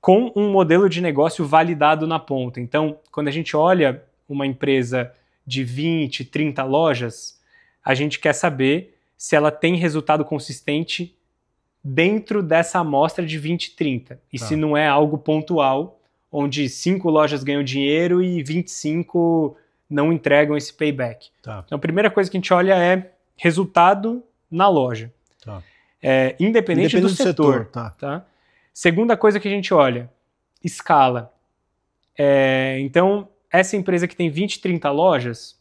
com um modelo de negócio validado na ponta. Então, quando a gente olha uma empresa de 20, 30 lojas, a gente quer saber se ela tem resultado consistente dentro dessa amostra de 20, 30. E se não é algo pontual, onde 5 lojas ganham dinheiro e 25 não entregam esse payback. Tá. Então, a primeira coisa que a gente olha é resultado na loja. Tá. Independente do setor. Tá? Segunda coisa que a gente olha, escala. Então, essa empresa que tem 20, 30 lojas,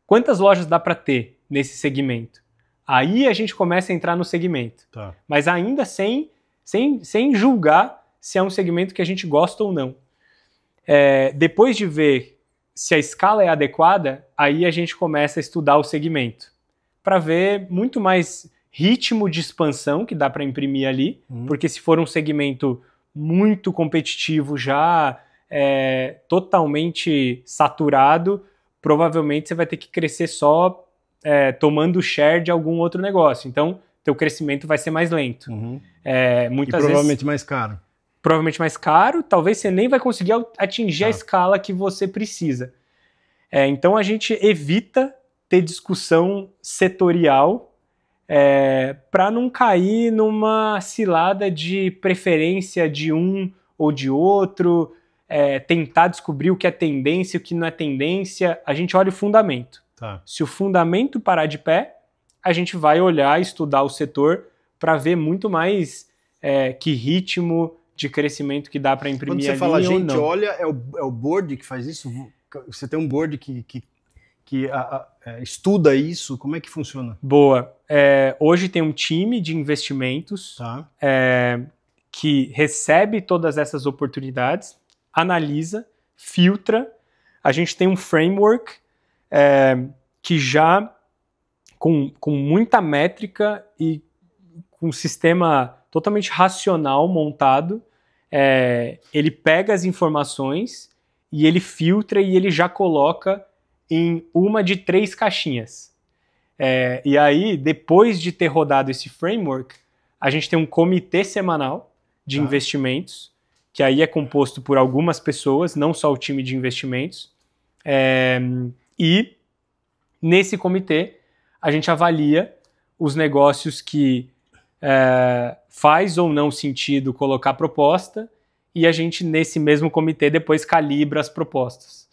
quantas lojas dá para ter nesse segmento? Aí a gente começa a entrar no segmento. Tá. Mas ainda sem julgar se é um segmento que a gente gosta ou não. Depois de ver se a escala é adequada, aí a gente começa a estudar o segmento. Para ver muito mais ritmo de expansão que dá para imprimir ali, porque se for um segmento muito competitivo, já totalmente saturado, provavelmente você vai ter que crescer só tomando share de algum outro negócio. Então, teu crescimento vai ser mais lento. Muitas provavelmente vezes, mais caro. Provavelmente mais caro, talvez você nem vai conseguir atingir a escala que você precisa. Então, a gente evita ter discussão setorial para não cair numa cilada de preferência de um ou de outro, tentar descobrir o que é tendência e o que não é tendência. A gente olha o fundamento. Tá. Se o fundamento parar de pé, a gente vai olhar, estudar o setor para ver muito mais que ritmo de crescimento que dá para imprimir ali. Quando você fala ou gente não. olha, é o board que faz isso? Você tem um board que estuda isso? Como é que funciona? Boa. Hoje tem um time de investimentos que recebe todas essas oportunidades, analisa, filtra. A gente tem um framework que já, com muita métrica e com um sistema totalmente racional montado, ele pega as informações e ele filtra e ele já coloca em uma de 3 caixinhas. E aí, depois de ter rodado esse framework, a gente tem um comitê semanal de investimentos, que aí é composto por algumas pessoas, não só o time de investimentos. E nesse comitê, a gente avalia os negócios que faz ou não sentido colocar proposta, e a gente, nesse mesmo comitê, depois calibra as propostas.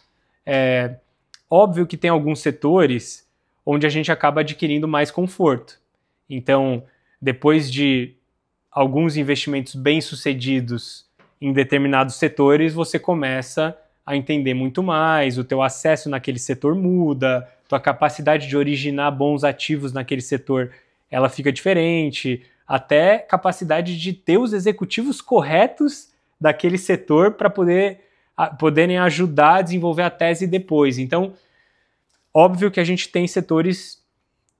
Óbvio que tem alguns setores onde a gente acaba adquirindo mais conforto. Então, depois de alguns investimentos bem-sucedidos em determinados setores, você começa a entender muito mais, o teu acesso naquele setor muda, tua capacidade de originar bons ativos naquele setor, ela fica diferente, até capacidade de ter os executivos corretos daquele setor para poderem ajudar a desenvolver a tese depois. Então, óbvio que a gente tem setores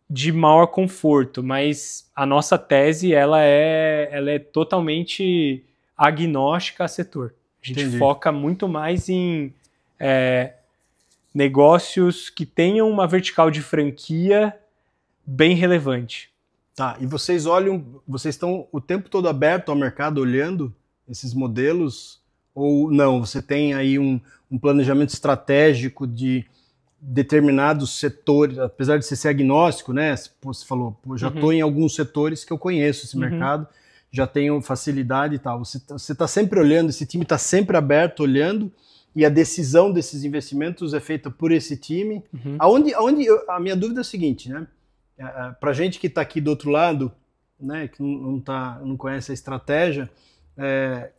de maior conforto, mas a nossa tese ela é totalmente agnóstica a setor. A gente foca muito mais em negócios que tenham uma vertical de franquia bem relevante. Tá, e vocês estão o tempo todo aberto ao mercado, olhando esses modelos, ou não? Você tem aí um planejamento estratégico de determinados setores, apesar de você ser agnóstico, né? Você falou, já estou em alguns setores que eu conheço esse mercado, já tenho facilidade e tal. Você está sempre olhando, esse time está sempre aberto, olhando, e a decisão desses investimentos é feita por esse time. A minha dúvida é a seguinte, né? Para gente que está aqui do outro lado, né, que não conhece a estratégia,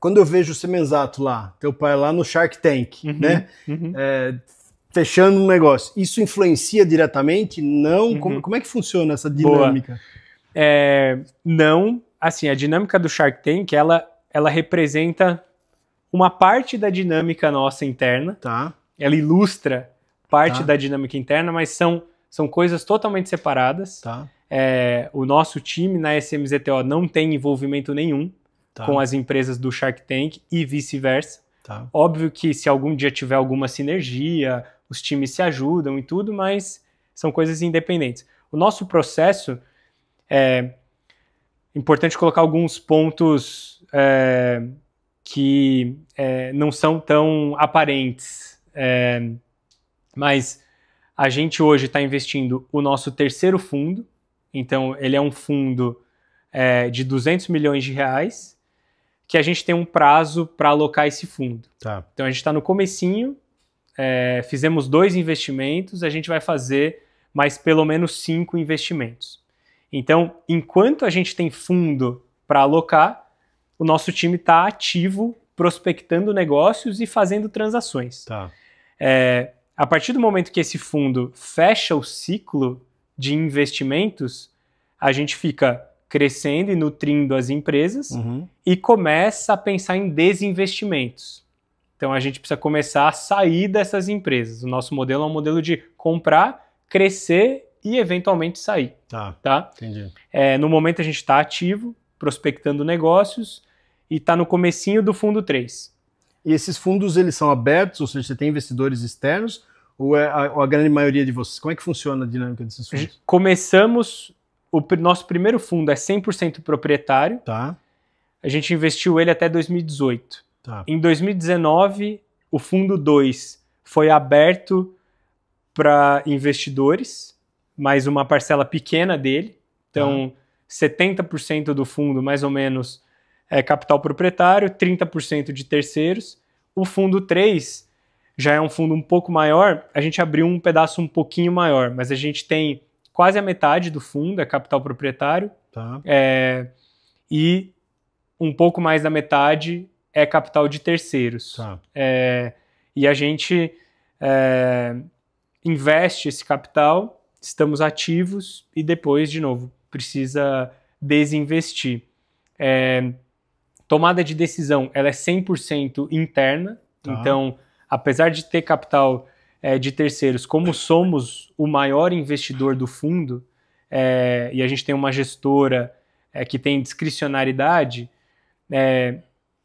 quando eu vejo o Semenzato lá, teu pai lá no Shark Tank, né, fechando um negócio, isso influencia diretamente? Não? Como é que funciona essa dinâmica? Não, assim, a dinâmica do Shark Tank, ela representa uma parte da dinâmica nossa interna, Tá. ela ilustra parte da dinâmica interna, mas são coisas totalmente separadas. Tá. O nosso time na SMZTO não tem envolvimento nenhum com as empresas do Shark Tank e vice-versa. Tá. Óbvio que se algum dia tiver alguma sinergia, os times se ajudam e tudo, mas são coisas independentes. O nosso processo é importante colocar alguns pontos que não são tão aparentes, mas a gente hoje está investindo o nosso terceiro fundo, então ele é um fundo de 200 milhões de reais, que a gente tem um prazo para alocar esse fundo. Tá. Então a gente está no comecinho, fizemos 2 investimentos, a gente vai fazer mais pelo menos 5 investimentos. Então, enquanto a gente tem fundo para alocar, o nosso time está ativo, prospectando negócios e fazendo transações. Tá. A partir do momento que esse fundo fecha o ciclo de investimentos, a gente fica crescendo e nutrindo as empresas e começa a pensar em desinvestimentos. Então a gente precisa começar a sair dessas empresas. O nosso modelo é um modelo de comprar, crescer e eventualmente sair. Tá? Entendi. No momento a gente está ativo, prospectando negócios e está no comecinho do fundo 3. E esses fundos, eles são abertos, ou seja, você tem investidores externos, ou a grande maioria de vocês? Como é que funciona a dinâmica desses fundos? Começamos, o nosso primeiro fundo é 100% proprietário. Tá. A gente investiu ele até 2018. Tá. Em 2019, o fundo 2 foi aberto para investidores, mas uma parcela pequena dele. Então, 70% do fundo, mais ou menos, é capital proprietário, 30% de terceiros. O fundo 3 já é um fundo um pouco maior, a gente abriu um pedaço um pouquinho maior, mas a gente tem quase a metade do fundo, é capital proprietário, e um pouco mais da metade é capital de terceiros. E a gente investe esse capital, estamos ativos e depois, de novo, precisa desinvestir. Tomada de decisão, ela é 100% interna, então, apesar de ter capital de terceiros, como somos o maior investidor do fundo, e a gente tem uma gestora que tem discricionariedade,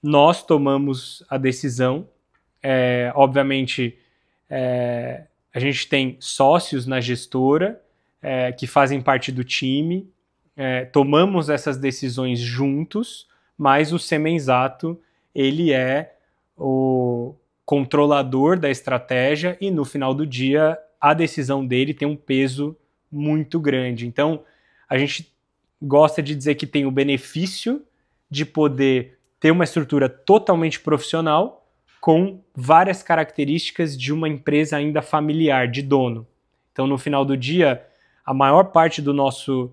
nós tomamos a decisão. Obviamente, a gente tem sócios na gestora que fazem parte do time, tomamos essas decisões juntos, mas o Semenzato, ele é o controlador da estratégia e no final do dia a decisão dele tem um peso muito grande. Então, a gente gosta de dizer que tem o benefício de poder ter uma estrutura totalmente profissional com várias características de uma empresa ainda familiar, de dono. Então, no final do dia, a maior parte do nosso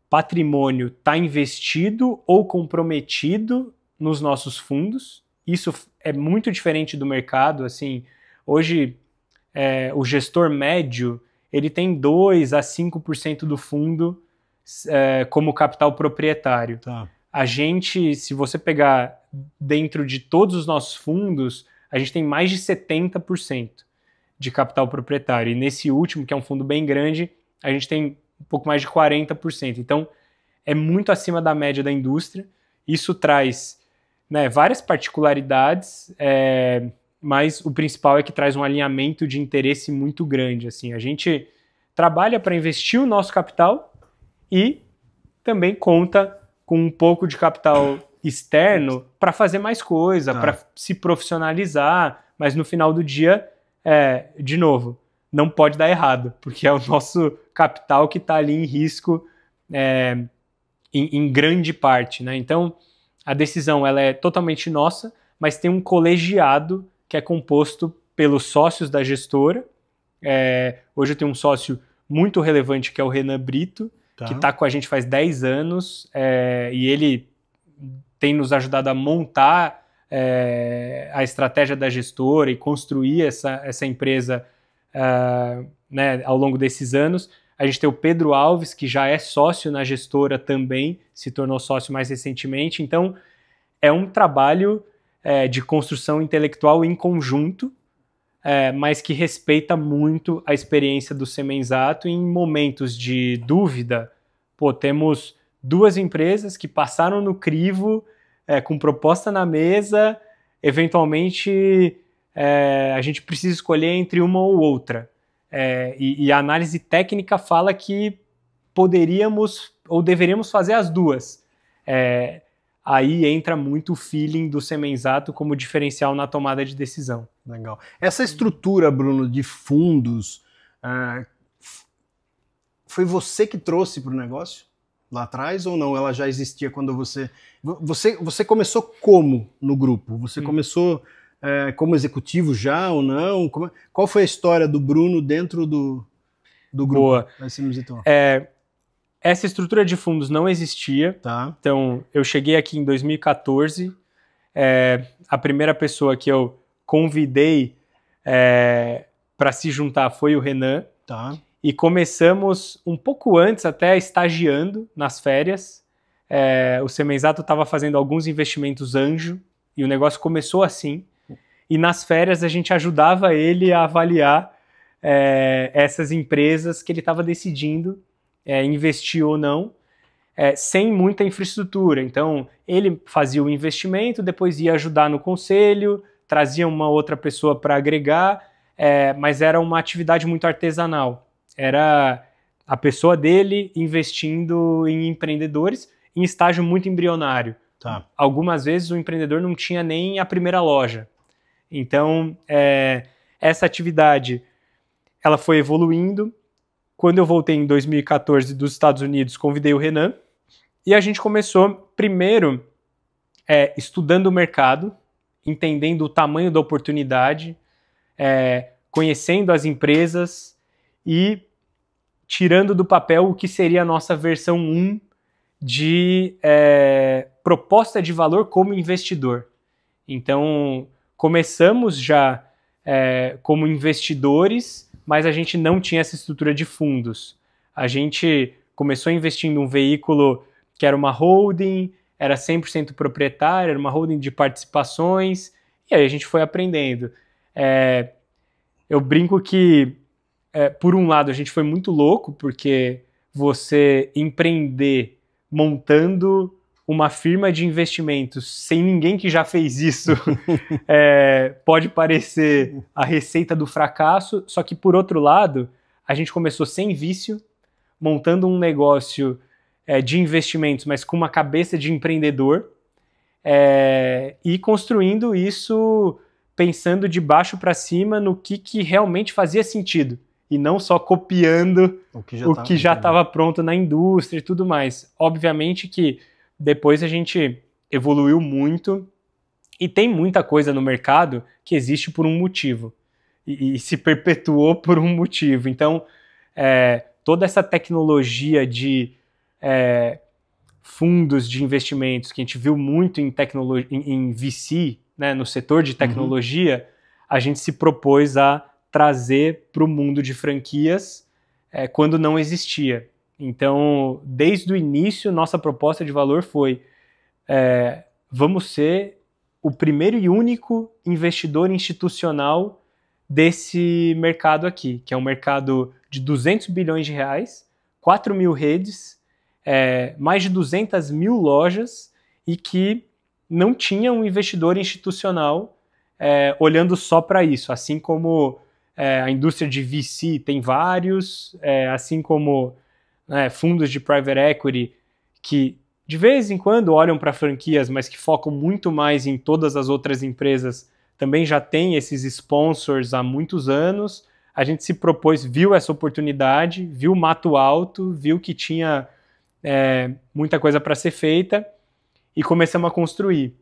patrimônio está investido ou comprometido nos nossos fundos. Isso é muito diferente do mercado. Assim, hoje, o gestor médio ele tem 2 a 5% do fundo como capital proprietário. A gente, se você pegar dentro de todos os nossos fundos, a gente tem mais de 70% de capital proprietário. E nesse último, que é um fundo bem grande, a gente tem um pouco mais de 40%. Então, é muito acima da média da indústria. Isso traz várias particularidades, mas o principal é que traz um alinhamento de interesse muito grande. Assim, a gente trabalha para investir o nosso capital e também conta com um pouco de capital externo para fazer mais coisa, para se profissionalizar, mas no final do dia, de novo, não pode dar errado, porque é o nosso capital que está ali em risco em grande parte, né? Então, a decisão ela é totalmente nossa, mas tem um colegiado que é composto pelos sócios da gestora. Hoje eu tenho um sócio muito relevante que é o Renan Brito, que está com a gente faz 10 anos, e ele tem nos ajudado a montar a estratégia da gestora e construir essa empresa ao longo desses anos. A gente tem o Pedro Alves, que já é sócio na gestora também, se tornou sócio mais recentemente. Então, é um trabalho de construção intelectual em conjunto, mas que respeita muito a experiência do Semenzato. Em momentos de dúvida, temos 2 empresas que passaram no crivo, com proposta na mesa, eventualmente a gente precisa escolher entre uma ou outra. E a análise técnica fala que poderíamos ou deveríamos fazer as 2. Aí entra muito o feeling do Semenzato como diferencial na tomada de decisão. Legal. Essa estrutura, Bruno, de fundos, foi você que trouxe para o negócio lá atrás ou não? Ela já existia quando você começou como no grupo? Você começou como executivo já ou não? Qual foi a história do Bruno dentro do grupo? Boa. Então. Essa estrutura de fundos não existia. Tá. Então, eu cheguei aqui em 2014. A primeira pessoa que eu convidei para se juntar foi o Renan. Tá. E começamos um pouco antes, até estagiando nas férias. O Semenzato estava fazendo alguns investimentos anjo e o negócio começou assim. E nas férias a gente ajudava ele a avaliar essas empresas que ele estava decidindo investir ou não, sem muita infraestrutura. Então, ele fazia o investimento, depois ia ajudar no conselho, trazia uma outra pessoa para agregar, mas era uma atividade muito artesanal. Era a pessoa dele investindo em empreendedores em estágio muito embrionário. Tá. Algumas vezes o empreendedor não tinha nem a primeira loja. Então, essa atividade ela foi evoluindo. Quando eu voltei em 2014 dos Estados Unidos, convidei o Renan e a gente começou primeiro estudando o mercado, entendendo o tamanho da oportunidade, conhecendo as empresas e tirando do papel o que seria a nossa versão 1 de proposta de valor como investidor. Então, começamos já como investidores, mas a gente não tinha essa estrutura de fundos. A gente começou investindo em um veículo que era uma holding, era 100% proprietário, era uma holding de participações, e aí a gente foi aprendendo. Eu brinco que, por um lado, a gente foi muito louco, porque você empreender montando uma firma de investimentos sem ninguém que já fez isso pode parecer a receita do fracasso, só que por outro lado, a gente começou sem vício, montando um negócio de investimentos, mas com uma cabeça de empreendedor, e construindo isso pensando de baixo para cima no que realmente fazia sentido, e não só copiando o que já estava pronto na indústria e tudo mais. Obviamente que depois a gente evoluiu muito e tem muita coisa no mercado que existe por um motivo e se perpetuou por um motivo. Então, toda essa tecnologia de fundos de investimentos que a gente viu muito em VC, né, no setor de tecnologia, a gente se propôs a trazer para o mundo de franquias quando não existia. Então, desde o início, nossa proposta de valor foi vamos ser o primeiro e único investidor institucional desse mercado aqui, que é um mercado de 200 bilhões de reais, 4 mil redes, mais de 200 mil lojas e que não tinha um investidor institucional olhando só para isso, assim como a indústria de VC tem vários, assim como fundos de private equity que de vez em quando olham para franquias, mas que focam muito mais em todas as outras empresas, também já tem esses sponsors há muitos anos. A gente se propôs, viu essa oportunidade, viu o mato alto, viu que tinha muita coisa para ser feita e começamos a construir.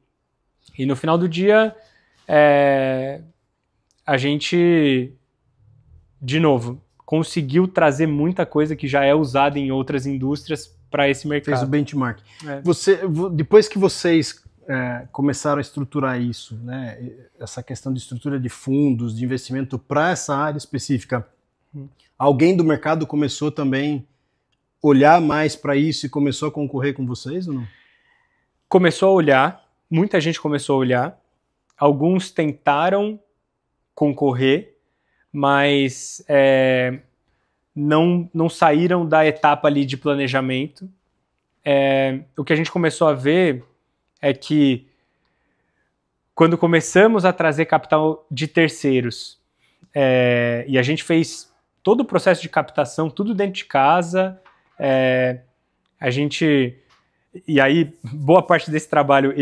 E no final do dia, a gente, de novo, conseguiu trazer muita coisa que já é usada em outras indústrias para esse mercado. Fez o benchmark. Depois que vocês começaram a estruturar isso, né, essa questão de estrutura de fundos, de investimento para essa área específica, alguém do mercado começou também a olhar mais para isso e começou a concorrer com vocês ou não? Começou a olhar, muita gente começou a olhar, alguns tentaram concorrer, mas não saíram da etapa ali de planejamento. O que a gente começou a ver é que quando começamos a trazer capital de terceiros, e a gente fez todo o processo de captação, tudo dentro de casa, e aí boa parte desse trabalho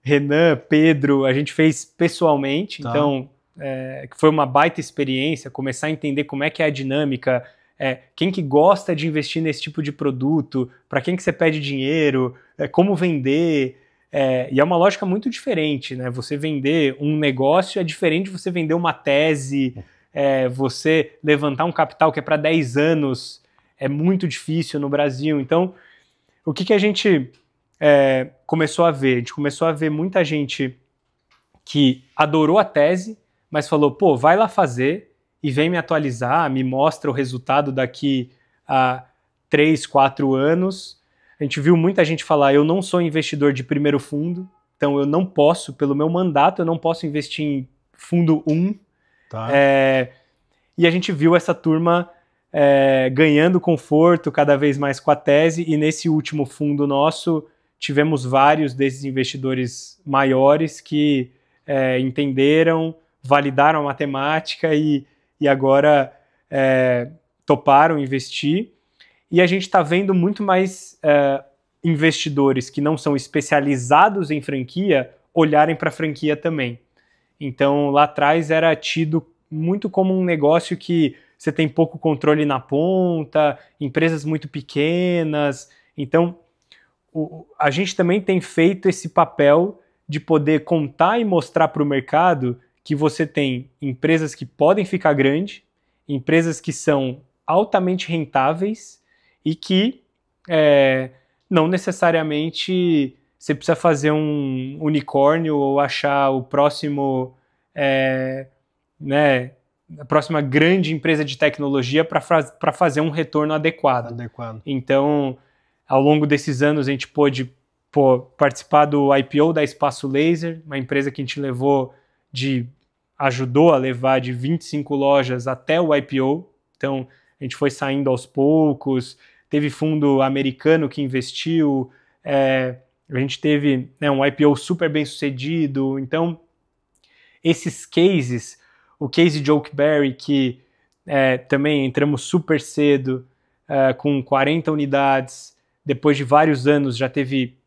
Renan, Pedro, a gente fez pessoalmente, então foi uma baita experiência, começar a entender como é que é a dinâmica, quem que gosta de investir nesse tipo de produto, para quem que você pede dinheiro, como vender, e é uma lógica muito diferente, né? Você vender um negócio é diferente de você vender uma tese, você levantar um capital que é para 10 anos, é muito difícil no Brasil, então o que a gente começou a ver? A gente começou a ver muita gente que adorou a tese, mas falou, pô, vai lá fazer e vem me atualizar, me mostra o resultado daqui a 3, 4 anos. A gente viu muita gente falar, eu não sou investidor de primeiro fundo, então eu não posso, pelo meu mandato, eu não posso investir em fundo 1. Tá. E a gente viu essa turma ganhando conforto cada vez mais com a tese, e nesse último fundo nosso, tivemos vários desses investidores maiores que entenderam, validaram a matemática e agora toparam investir. E a gente está vendo muito mais investidores que não são especializados em franquia olharem para a franquia também. Então, lá atrás era tido muito como um negócio que você tem pouco controle na ponta, empresas muito pequenas. Então, a gente também tem feito esse papel de poder contar e mostrar para o mercado que você tem empresas que podem ficar grandes, empresas que são altamente rentáveis e que não necessariamente você precisa fazer um unicórnio ou achar o próximo, a próxima grande empresa de tecnologia para fazer um retorno adequado. Então, ao longo desses anos, a gente pôde participar do IPO da Espaço Laser, uma empresa que a gente ajudou a levar de 25 lojas até o IPO. Então, a gente foi saindo aos poucos, teve fundo americano que investiu, a gente teve um IPO super bem sucedido. Então, esses cases, o case de Oakberry, que também entramos super cedo, com 40 unidades, depois de vários anos já teve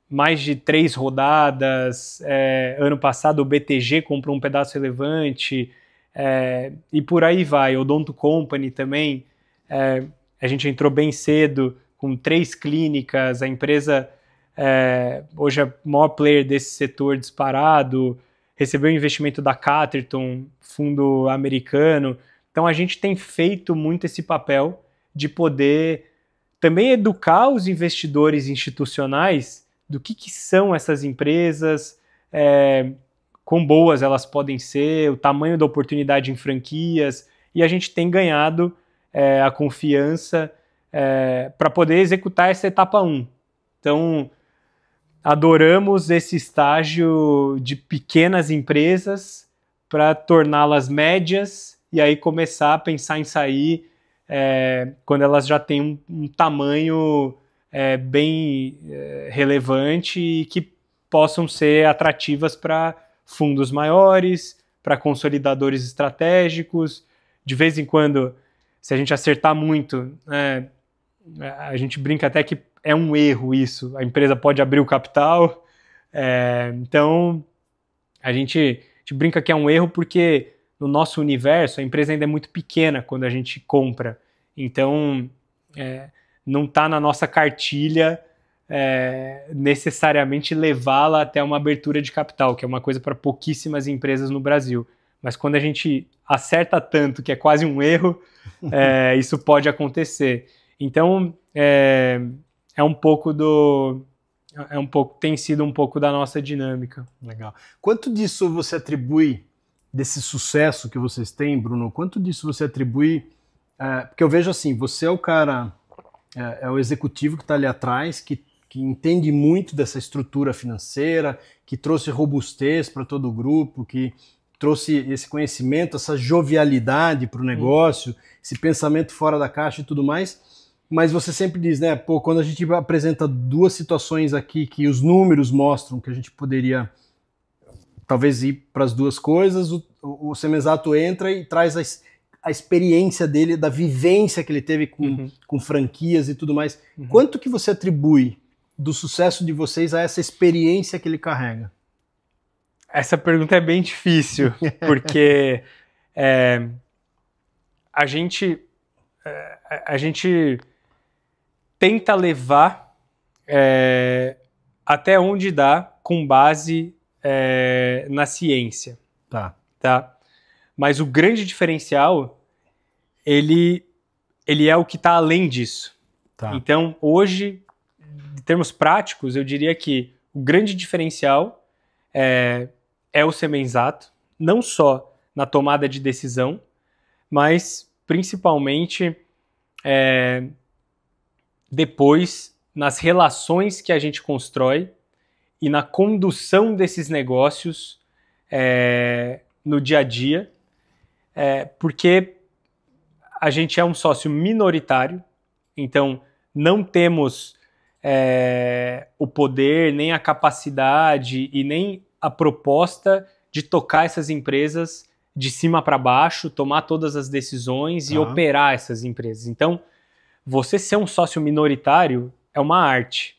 mais de 3 rodadas, ano passado o BTG comprou um pedaço relevante, e por aí vai. O Odonto Company também, a gente entrou bem cedo, com 3 clínicas, a empresa hoje é o maior player desse setor disparado, recebeu investimento da Catterton, fundo americano. Então a gente tem feito muito esse papel de poder também educar os investidores institucionais do que são essas empresas, quão boas elas podem ser, o tamanho da oportunidade em franquias, e a gente tem ganhado a confiança para poder executar essa etapa 1. Então, adoramos esse estágio de pequenas empresas para torná-las médias e aí começar a pensar em sair quando elas já têm um tamanho bem relevante e que possam ser atrativas para fundos maiores, para consolidadores estratégicos. De vez em quando, se a gente acertar muito, a gente brinca até que é um erro isso, a empresa pode abrir o capital, então a gente brinca que é um erro porque no nosso universo a empresa ainda é muito pequena quando a gente compra, então não está na nossa cartilha necessariamente levá-la até uma abertura de capital, que é uma coisa para pouquíssimas empresas no Brasil, mas quando a gente acerta tanto que é quase um erro, isso pode acontecer. Então tem sido um pouco da nossa dinâmica. Legal. Quanto disso você atribui, desse sucesso que vocês têm, Bruno, quanto disso você atribui, porque eu vejo assim, você é o cara, o executivo que está ali atrás, que entende muito dessa estrutura financeira, que trouxe robustez para todo o grupo, que trouxe esse conhecimento, essa jovialidade para o negócio, esse pensamento fora da caixa e tudo mais. Mas você sempre diz, né? Pô, quando a gente apresenta duas situações aqui que os números mostram que a gente poderia talvez ir para as duas coisas, o Semenzato entra e traz a experiência dele, da vivência que ele teve com franquias e tudo mais. Quanto que você atribui do sucesso de vocês a essa experiência que ele carrega? Essa pergunta é bem difícil, porque a gente tenta levar até onde dá com base na ciência. Tá? Mas o grande diferencial, ele é o que está além disso. Tá. Então, hoje, em termos práticos, eu diria que o grande diferencial é o Semenzato, não só na tomada de decisão, mas principalmente depois nas relações que a gente constrói e na condução desses negócios no dia a dia, porque a gente é um sócio minoritário, então não temos o poder, nem a capacidade e nem a proposta de tocar essas empresas de cima para baixo, tomar todas as decisões e operar essas empresas. Então, você ser um sócio minoritário é uma arte.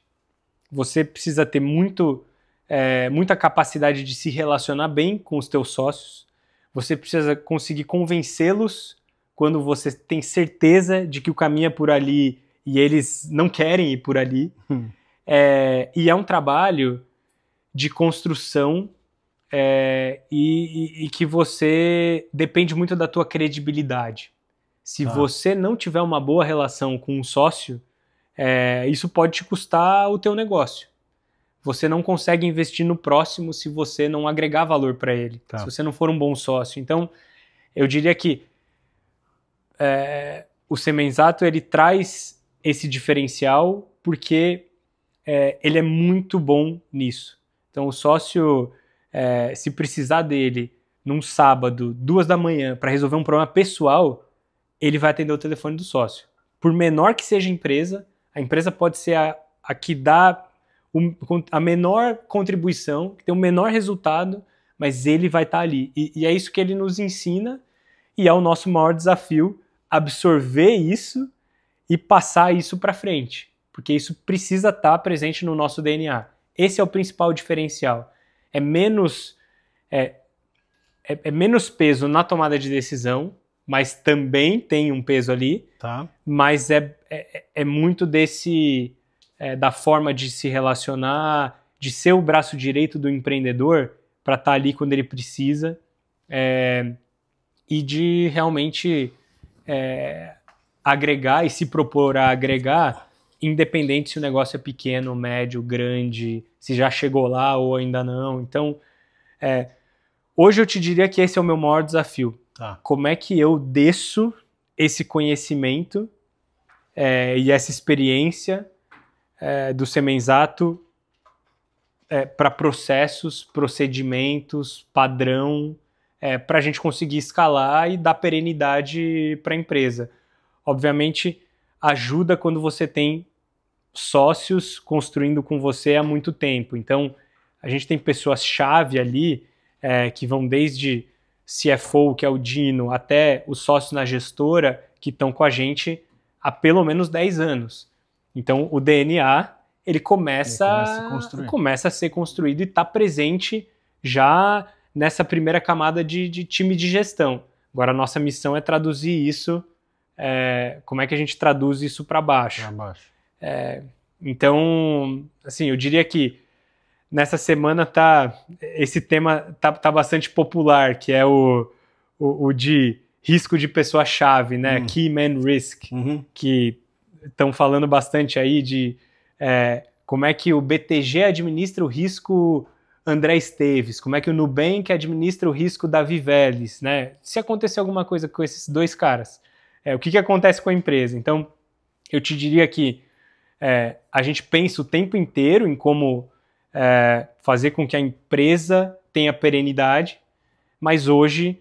Você precisa ter muita capacidade de se relacionar bem com os teus sócios. Você precisa conseguir convencê-los quando você tem certeza de que o caminho é por ali e eles não querem ir por ali. E é um trabalho de construção e que você depende muito da tua credibilidade. Se você não tiver uma boa relação com um sócio, isso pode te custar o teu negócio. Você não consegue investir no próximo se você não agregar valor para ele, se você não for um bom sócio. Então, eu diria que o Semenzato, ele traz esse diferencial porque ele é muito bom nisso. Então, o sócio, se precisar dele num sábado, 2 da manhã, para resolver um problema pessoal, ele vai atender o telefone do sócio. Por menor que seja a empresa pode ser a que dá a menor contribuição, que tem o menor resultado, mas ele vai estar ali. E é isso que ele nos ensina, e é o nosso maior desafio, absorver isso e passar isso para frente, porque isso precisa estar presente no nosso DNA. Esse é o principal diferencial. É menos peso na tomada de decisão, mas também tem um peso ali, mas é muito da forma de se relacionar, de ser o braço direito do empreendedor para estar ali quando ele precisa, e de realmente agregar e se propor a agregar, independente se o negócio é pequeno, médio, grande, se já chegou lá ou ainda não. Então, hoje eu te diria que esse é o meu maior desafio. Como é que eu desço esse conhecimento e essa experiência do Semenzato para processos, procedimentos, padrão, para a gente conseguir escalar e dar perenidade para a empresa. Obviamente, ajuda quando você tem sócios construindo com você há muito tempo. Então, a gente tem pessoas-chave ali que vão desde CFO, que é o Dino, até os sócios na gestora que estão com a gente há pelo menos 10 anos. Então, o DNA, ele começa a ser construído e está presente já nessa primeira camada de time de gestão. Agora, a nossa missão é traduzir isso, como é que a gente traduz isso para baixo. Então, assim, eu diria que nessa semana esse tema tá bastante popular, que é o de risco de pessoa-chave, né? Key Man Risk, que estão falando bastante aí de como é que o BTG administra o risco André Esteves, como é que o Nubank administra o risco Davi Vélez, né? Se acontecer alguma coisa com esses dois caras, o que acontece com a empresa? Então, eu te diria que a gente pensa o tempo inteiro em como fazer com que a empresa tenha perenidade, mas hoje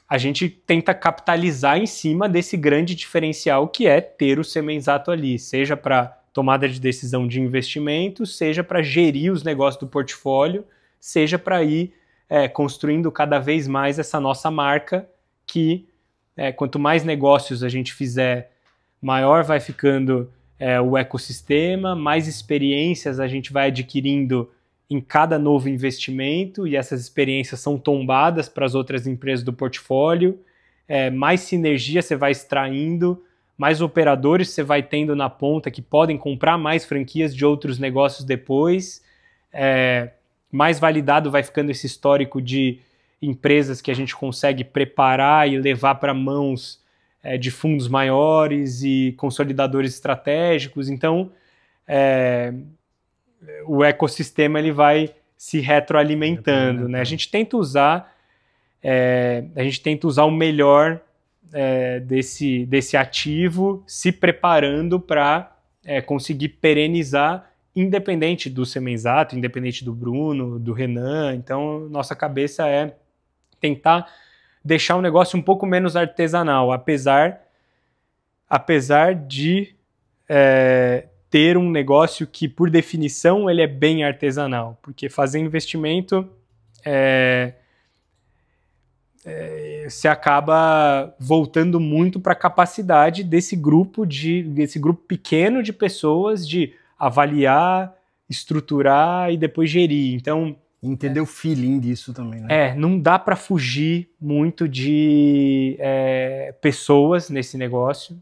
a gente tenta capitalizar em cima desse grande diferencial que é ter o Semenzato ali, seja para tomada de decisão de investimento, seja para gerir os negócios do portfólio, seja para ir construindo cada vez mais essa nossa marca que quanto mais negócios a gente fizer, maior vai ficando o ecossistema, mais experiências a gente vai adquirindo em cada novo investimento e essas experiências são tombadas para as outras empresas do portfólio, mais sinergia você vai extraindo, mais operadores você vai tendo na ponta que podem comprar mais franquias de outros negócios depois, mais validado vai ficando esse histórico de empresas que a gente consegue preparar e levar para mãos de fundos maiores e consolidadores estratégicos. Então, o ecossistema ele vai se retroalimentando, né? A gente tenta usar o melhor desse ativo, se preparando para conseguir perenizar, independente do Semenzato, independente do Bruno, do Renan. Então, nossa cabeça é tentar deixar o negócio um pouco menos artesanal, apesar de ter um negócio que, por definição, ele é bem artesanal, porque fazer investimento se acaba voltando muito para a capacidade desse grupo pequeno de pessoas de avaliar, estruturar e depois gerir. Então, entender o feeling disso também, né? Não dá para fugir muito de pessoas nesse negócio.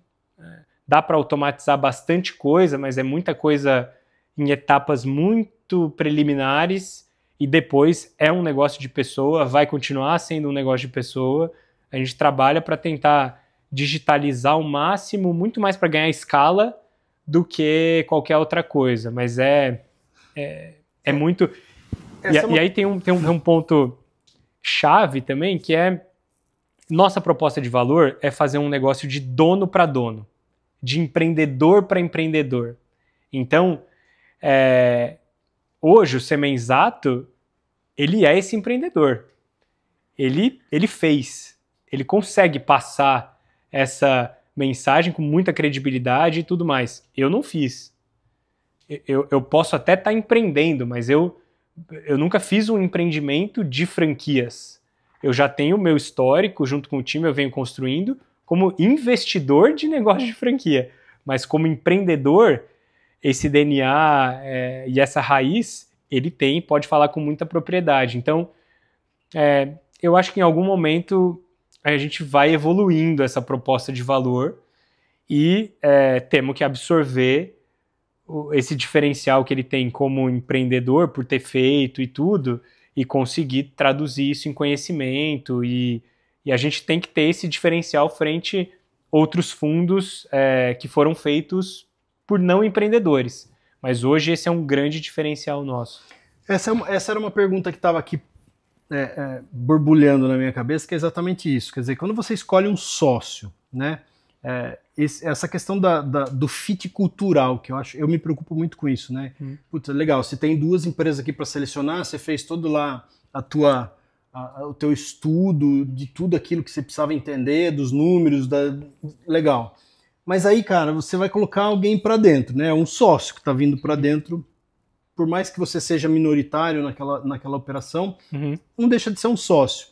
Dá para automatizar bastante coisa, mas é muita coisa em etapas muito preliminares e depois é um negócio de pessoa, vai continuar sendo um negócio de pessoa. A gente trabalha para tentar digitalizar ao máximo, muito mais para ganhar escala do que qualquer outra coisa, mas muito... E aí tem um ponto chave também, que nossa proposta de valor é fazer um negócio de dono para dono, de empreendedor para empreendedor. Então, hoje o Semenzato, ele é esse empreendedor. Ele consegue passar essa mensagem com muita credibilidade e tudo mais. Eu não fiz. Eu posso até estar empreendendo, mas eu nunca fiz um empreendimento de franquias. Eu já tenho o meu histórico, junto com o time eu venho construindo, como investidor de negócio de franquia. Mas como empreendedor, esse DNA e essa raiz, ele pode falar com muita propriedade. Então, eu acho que em algum momento a gente vai evoluindo essa proposta de valor e temos que absorver esse diferencial que ele tem como empreendedor por ter feito e tudo, e conseguir traduzir isso em conhecimento, e a gente tem que ter esse diferencial frente a outros fundos que foram feitos por não empreendedores. Mas hoje esse é um grande diferencial nosso. Essa era uma pergunta que estava aqui borbulhando na minha cabeça, que é exatamente isso. Quer dizer, quando você escolhe um sócio, né? Essa questão do fit cultural, que eu me preocupo muito com isso, né? Putz, legal, você tem duas empresas aqui para selecionar, você fez todo lá o teu estudo de tudo aquilo que você precisava entender, dos números, legal. Mas aí, cara, você vai colocar alguém para dentro, né? Um sócio que está vindo para dentro, por mais que você seja minoritário naquela operação, não deixa de ser um sócio.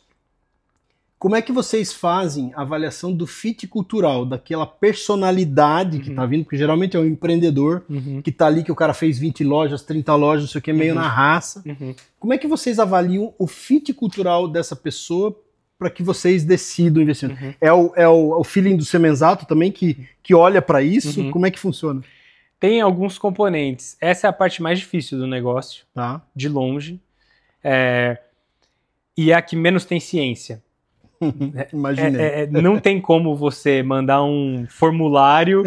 Como é que vocês fazem a avaliação do fit cultural, daquela personalidade que está vindo, porque geralmente é um empreendedor que está ali, que o cara fez 20 lojas, 30 lojas, não sei o que, meio na raça. Como é que vocês avaliam o fit cultural dessa pessoa para que vocês decidam o investimento? É o feeling do Semenzato também que olha para isso? Como é que funciona? Tem alguns componentes. Essa é a parte mais difícil do negócio, tá? De longe. E é a que menos tem ciência. Imaginei. Não tem como você mandar um formulário,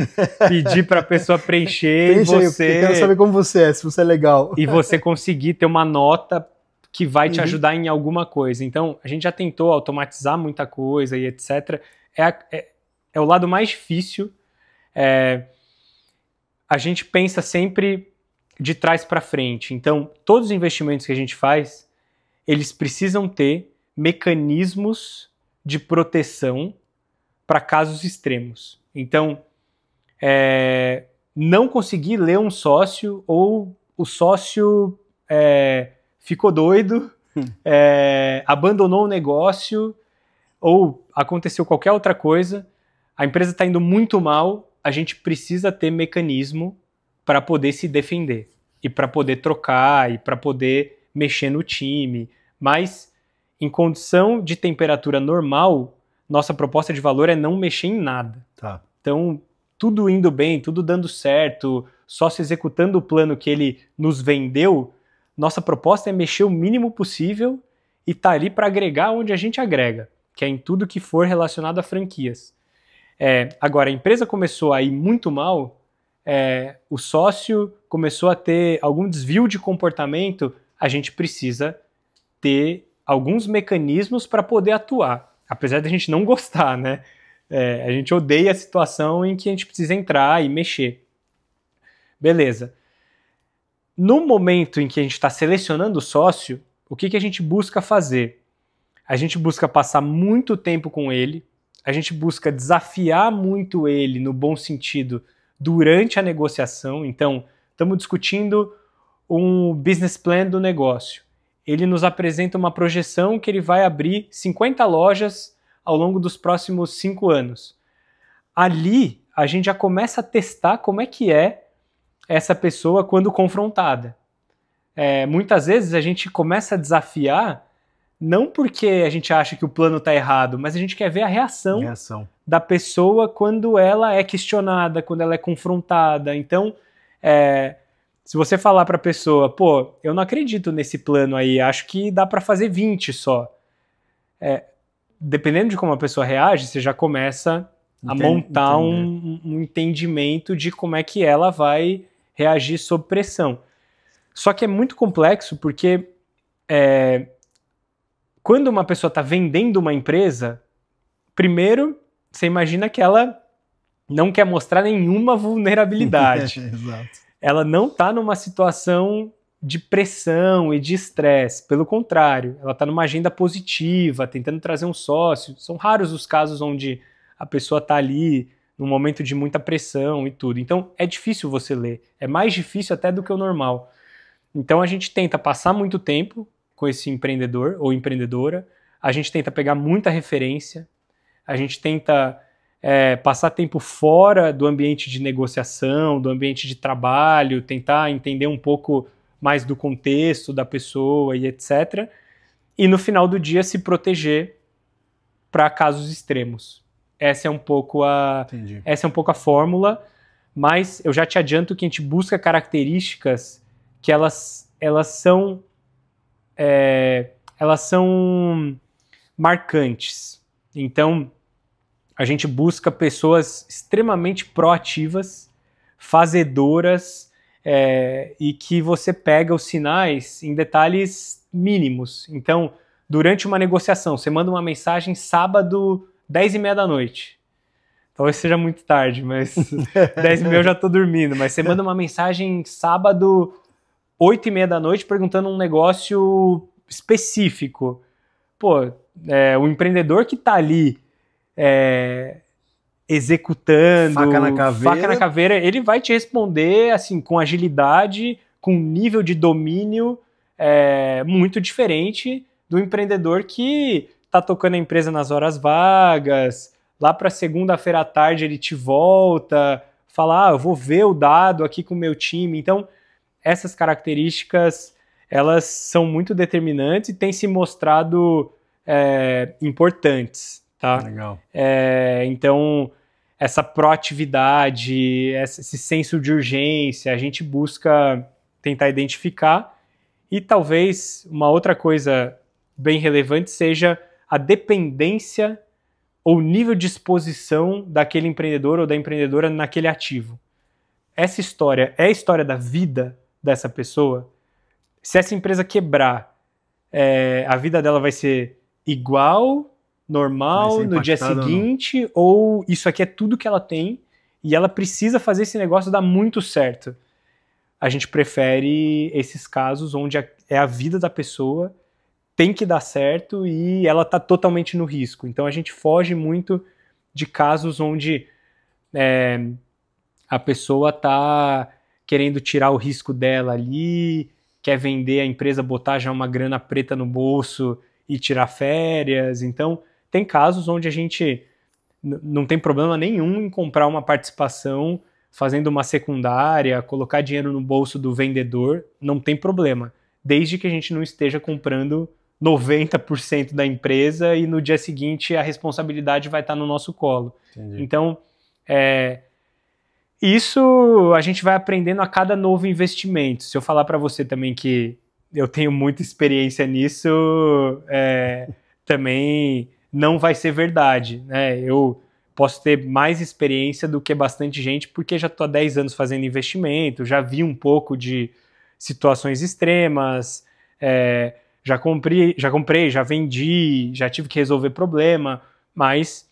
pedir para a pessoa preencher e você... Eu quero saber como você se você é legal. E você conseguir ter uma nota que vai te ajudar em alguma coisa. Então, a gente já tentou automatizar muita coisa e etc. É o lado mais difícil. A gente pensa sempre de trás para frente. Então, todos os investimentos que a gente faz, eles precisam ter mecanismos de proteção para casos extremos. Então, não conseguir ler um sócio, ou o sócio ficou doido, abandonou o negócio, ou aconteceu qualquer outra coisa, a empresa está indo muito mal, a gente precisa ter mecanismo para poder se defender, e para poder trocar, e para poder mexer no time. Mas, em condição de temperatura normal, nossa proposta de valor é não mexer em nada. Tá. Então, tudo indo bem, tudo dando certo, só se executando o plano que ele nos vendeu, nossa proposta é mexer o mínimo possível e tá ali para agregar onde a gente agrega, que é em tudo que for relacionado a franquias. Agora, a empresa começou a ir muito mal, o sócio começou a ter algum desvio de comportamento, a gente precisa ter alguns mecanismos para poder atuar, apesar de a gente não gostar, né? A gente odeia a situação em que a gente precisa entrar e mexer. Beleza. No momento em que a gente está selecionando o sócio, o que a gente busca fazer? A gente busca passar muito tempo com ele, a gente busca desafiar muito ele, no bom sentido, durante a negociação. Então, estamos discutindo um business plan do negócio. Ele nos apresenta uma projeção que ele vai abrir 50 lojas ao longo dos próximos 5 anos. Ali, a gente já começa a testar como é que é essa pessoa quando confrontada. Muitas vezes a gente começa a desafiar, não porque a gente acha que o plano está errado, mas a gente quer ver a reação da pessoa quando ela é questionada, quando ela é confrontada. Então, se você falar para a pessoa, pô, eu não acredito nesse plano aí, acho que dá para fazer 20 só. Dependendo de como a pessoa reage, você já começa a montar um entendimento de como é que ela vai reagir sob pressão. Só que é muito complexo porque quando uma pessoa está vendendo uma empresa, primeiro, você imagina que ela não quer mostrar nenhuma vulnerabilidade. Exato. Ela não está numa situação de pressão e de estresse. Pelo contrário, ela está numa agenda positiva, tentando trazer um sócio. São raros os casos onde a pessoa está ali num momento de muita pressão e tudo. Então, é difícil você ler. É mais difícil até do que o normal. Então, a gente tenta passar muito tempo com esse empreendedor ou empreendedora. A gente tenta pegar muita referência. A gente tenta passar tempo fora do ambiente de negociação, do ambiente de trabalho, tentar entender um pouco mais do contexto da pessoa e etc. E no final do dia se proteger para casos extremos. Essa é um pouco a fórmula, mas eu já te adianto que a gente busca características que elas são marcantes. Então, a gente busca pessoas extremamente proativas, fazedoras, e que você pega os sinais em detalhes mínimos. Então, durante uma negociação, você manda uma mensagem sábado, 10h30 da noite. Talvez seja muito tarde, mas 10h30 eu já estou dormindo. Mas você manda uma mensagem sábado, 8h30 da noite, perguntando um negócio específico. Pô, o empreendedor que está ali executando, faca na caveira, ele vai te responder assim, com agilidade, com nível de domínio muito diferente do empreendedor que está tocando a empresa nas horas vagas, lá para segunda-feira à tarde ele te volta, fala, eu vou ver o dado aqui com o meu time. Então, essas características, elas são muito determinantes e têm se mostrado importantes. Tá? Legal. Então, essa proatividade, esse senso de urgência, a gente busca tentar identificar. E talvez uma outra coisa bem relevante seja a dependência ou nível de exposição daquele empreendedor ou da empreendedora naquele ativo. Essa história é a história da vida dessa pessoa? Se essa empresa quebrar, a vida dela vai ser igual, normal, no dia seguinte, ou isso aqui é tudo que ela tem e ela precisa fazer esse negócio dar muito certo? A gente prefere esses casos onde é a vida da pessoa tem que dar certo e ela está totalmente no risco. Então a gente foge muito de casos onde a pessoa está querendo tirar o risco dela ali, quer vender a empresa, botar já uma grana preta no bolso e tirar férias. Então tem casos onde a gente não tem problema nenhum em comprar uma participação fazendo uma secundária, colocar dinheiro no bolso do vendedor, não tem problema, desde que a gente não esteja comprando 90% da empresa e no dia seguinte a responsabilidade vai estar no nosso colo. Entendi. Então, isso a gente vai aprendendo a cada novo investimento. Se eu falar para você também que eu tenho muita experiência nisso, também não vai ser verdade, né? Eu posso ter mais experiência do que bastante gente, porque já estou há 10 anos fazendo investimento, já vi um pouco de situações extremas, já comprei, já vendi, já tive que resolver problema, mas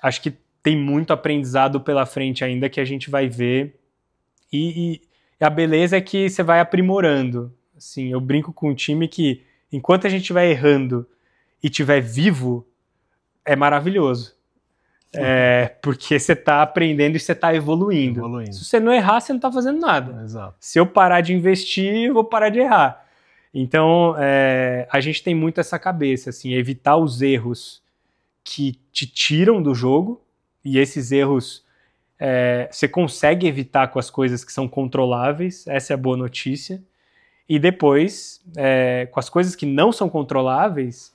acho que tem muito aprendizado pela frente ainda que a gente vai ver, e a beleza é que você vai aprimorando. Assim, eu brinco com o time que enquanto a gente estiver errando e estiver vivo, é maravilhoso. Porque você está aprendendo e você está evoluindo. Se você não errar, você não está fazendo nada. Exato. Se eu parar de investir, eu vou parar de errar. Então, a gente tem muito essa cabeça, assim, evitar os erros que te tiram do jogo, e esses erros você consegue evitar com as coisas que são controláveis, essa é a boa notícia. E depois, com as coisas que não são controláveis,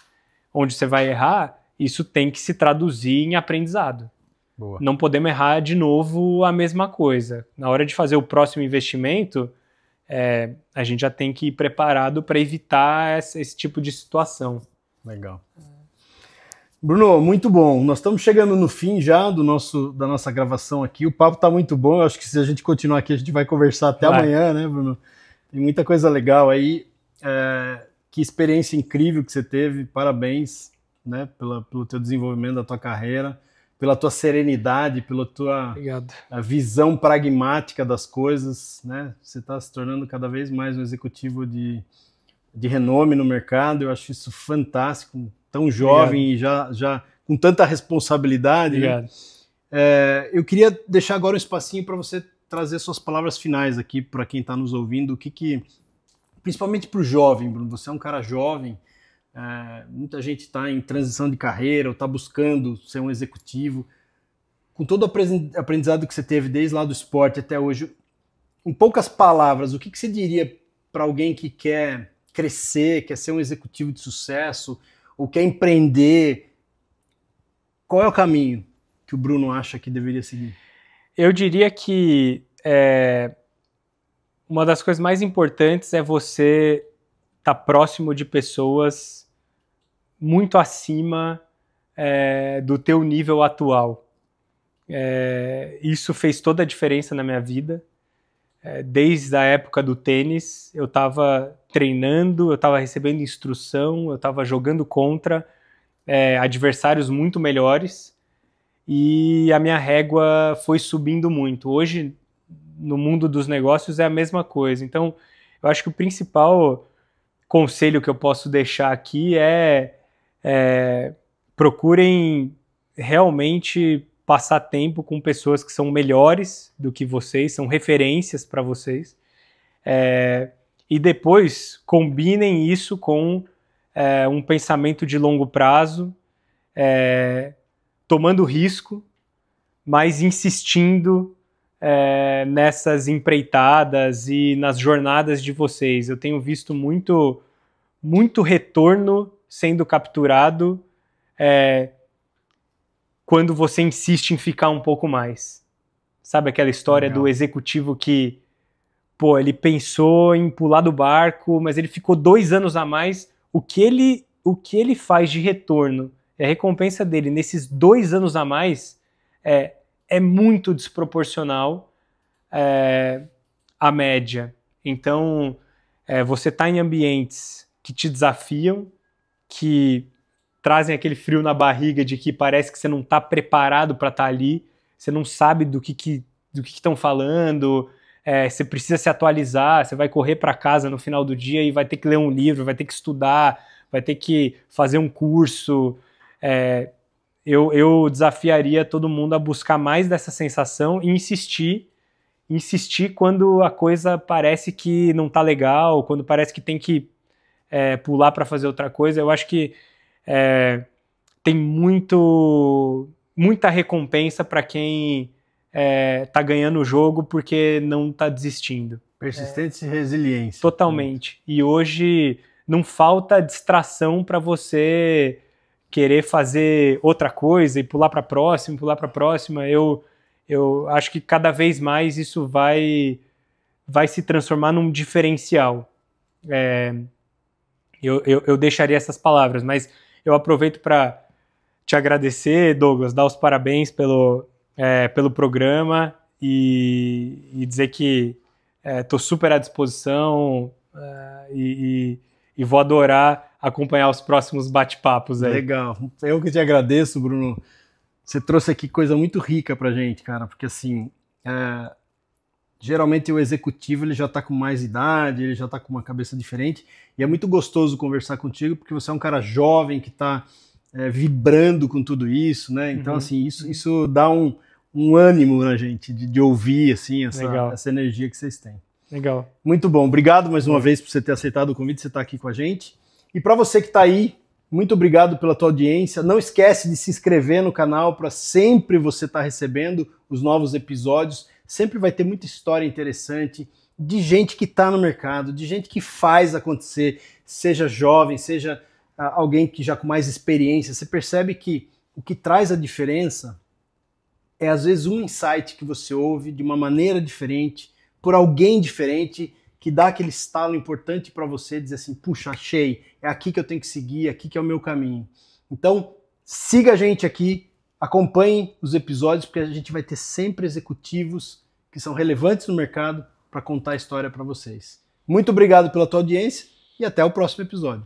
onde você vai errar, isso tem que se traduzir em aprendizado. Boa. Não podemos errar de novo a mesma coisa. Na hora de fazer o próximo investimento, a gente já tem que ir preparado para evitar esse tipo de situação. Legal. Bruno, muito bom. Nós estamos chegando no fim já da nossa gravação aqui. O papo está muito bom. Eu acho que se a gente continuar aqui, a gente vai conversar até amanhã, né, Bruno? Tem muita coisa legal aí. Que experiência incrível que você teve. Parabéns, né, pelo teu desenvolvimento da tua carreira, pela tua serenidade, pela tua visão pragmática das coisas, né? Você está se tornando cada vez mais um executivo de renome no mercado. Eu acho isso fantástico. Tão jovem e já com tanta responsabilidade. Obrigado. Né? Eu queria deixar agora um espacinho para você trazer suas palavras finais aqui para quem está nos ouvindo. Principalmente para o jovem, Bruno. Você é um cara jovem. Muita gente está em transição de carreira ou está buscando ser um executivo. Com todo o aprendizado que você teve desde lá do esporte até hoje, em poucas palavras, o que você diria para alguém que quer crescer, quer ser um executivo de sucesso, ou quer empreender? Qual é o caminho que o Bruno acha que deveria seguir? Eu diria que uma das coisas mais importantes é você estar próximo de pessoas muito acima do teu nível atual. Isso fez toda a diferença na minha vida. Desde a época do tênis, eu estava treinando, eu estava recebendo instrução, eu estava jogando contra adversários muito melhores e a minha régua foi subindo muito. Hoje, no mundo dos negócios, é a mesma coisa. Então, eu acho que o principal conselho que eu posso deixar aqui procurem realmente passar tempo com pessoas que são melhores do que vocês, são referências para vocês, e depois combinem isso com um pensamento de longo prazo, tomando risco, mas insistindo nessas empreitadas e nas jornadas de vocês. Eu tenho visto muito, muito retorno sendo capturado quando você insiste em ficar um pouco mais. Sabe aquela história do executivo que, ele pensou em pular do barco, mas ele ficou 2 anos a mais. O que ele faz de retorno, a recompensa dele nesses 2 anos a mais é muito desproporcional à média. Então, você está em ambientes que te desafiam, que trazem aquele frio na barriga de que parece que você não está preparado para estar ali, você não sabe do que estão falando, você precisa se atualizar, você vai correr para casa no final do dia e vai ter que ler um livro, vai ter que estudar, vai ter que fazer um curso. Eu desafiaria todo mundo a buscar mais dessa sensação e insistir quando a coisa parece que não tá legal, quando parece que tem que pular para fazer outra coisa. Eu acho que tem muita recompensa para quem tá ganhando o jogo porque não tá desistindo. Persistência e resiliência. Totalmente. E hoje não falta distração para você querer fazer outra coisa e pular para a próxima. Eu acho que cada vez mais isso vai se transformar num diferencial. Eu deixaria essas palavras, mas eu aproveito para te agradecer, Douglas, dar os parabéns pelo programa e dizer que estou super à disposição e vou adorar acompanhar os próximos bate-papos aí. Legal. Eu que te agradeço, Bruno. Você trouxe aqui coisa muito rica pra gente, cara, porque assim, geralmente o executivo ele já tá com mais idade, ele já tá com uma cabeça diferente, e é muito gostoso conversar contigo, porque você é um cara jovem que tá vibrando com tudo isso, né? Então, assim, isso dá um ânimo na gente de ouvir, assim, essa energia que vocês têm. Legal. Muito bom. Obrigado mais uma vez por você ter aceitado o convite, você estar aqui com a gente. E para você que está aí, muito obrigado pela tua audiência. Não esquece de se inscrever no canal para sempre você estar recebendo os novos episódios. Sempre vai ter muita história interessante de gente que está no mercado, de gente que faz acontecer, seja jovem, seja alguém que já com mais experiência. Você percebe que o que traz a diferença é às vezes um insight que você ouve de uma maneira diferente, por alguém diferente, que dá aquele estalo importante para você dizer assim, puxa, achei, é aqui que eu tenho que seguir, é aqui que é o meu caminho. Então, siga a gente aqui, acompanhe os episódios, porque a gente vai ter sempre executivos que são relevantes no mercado para contar a história para vocês. Muito obrigado pela tua audiência e até o próximo episódio.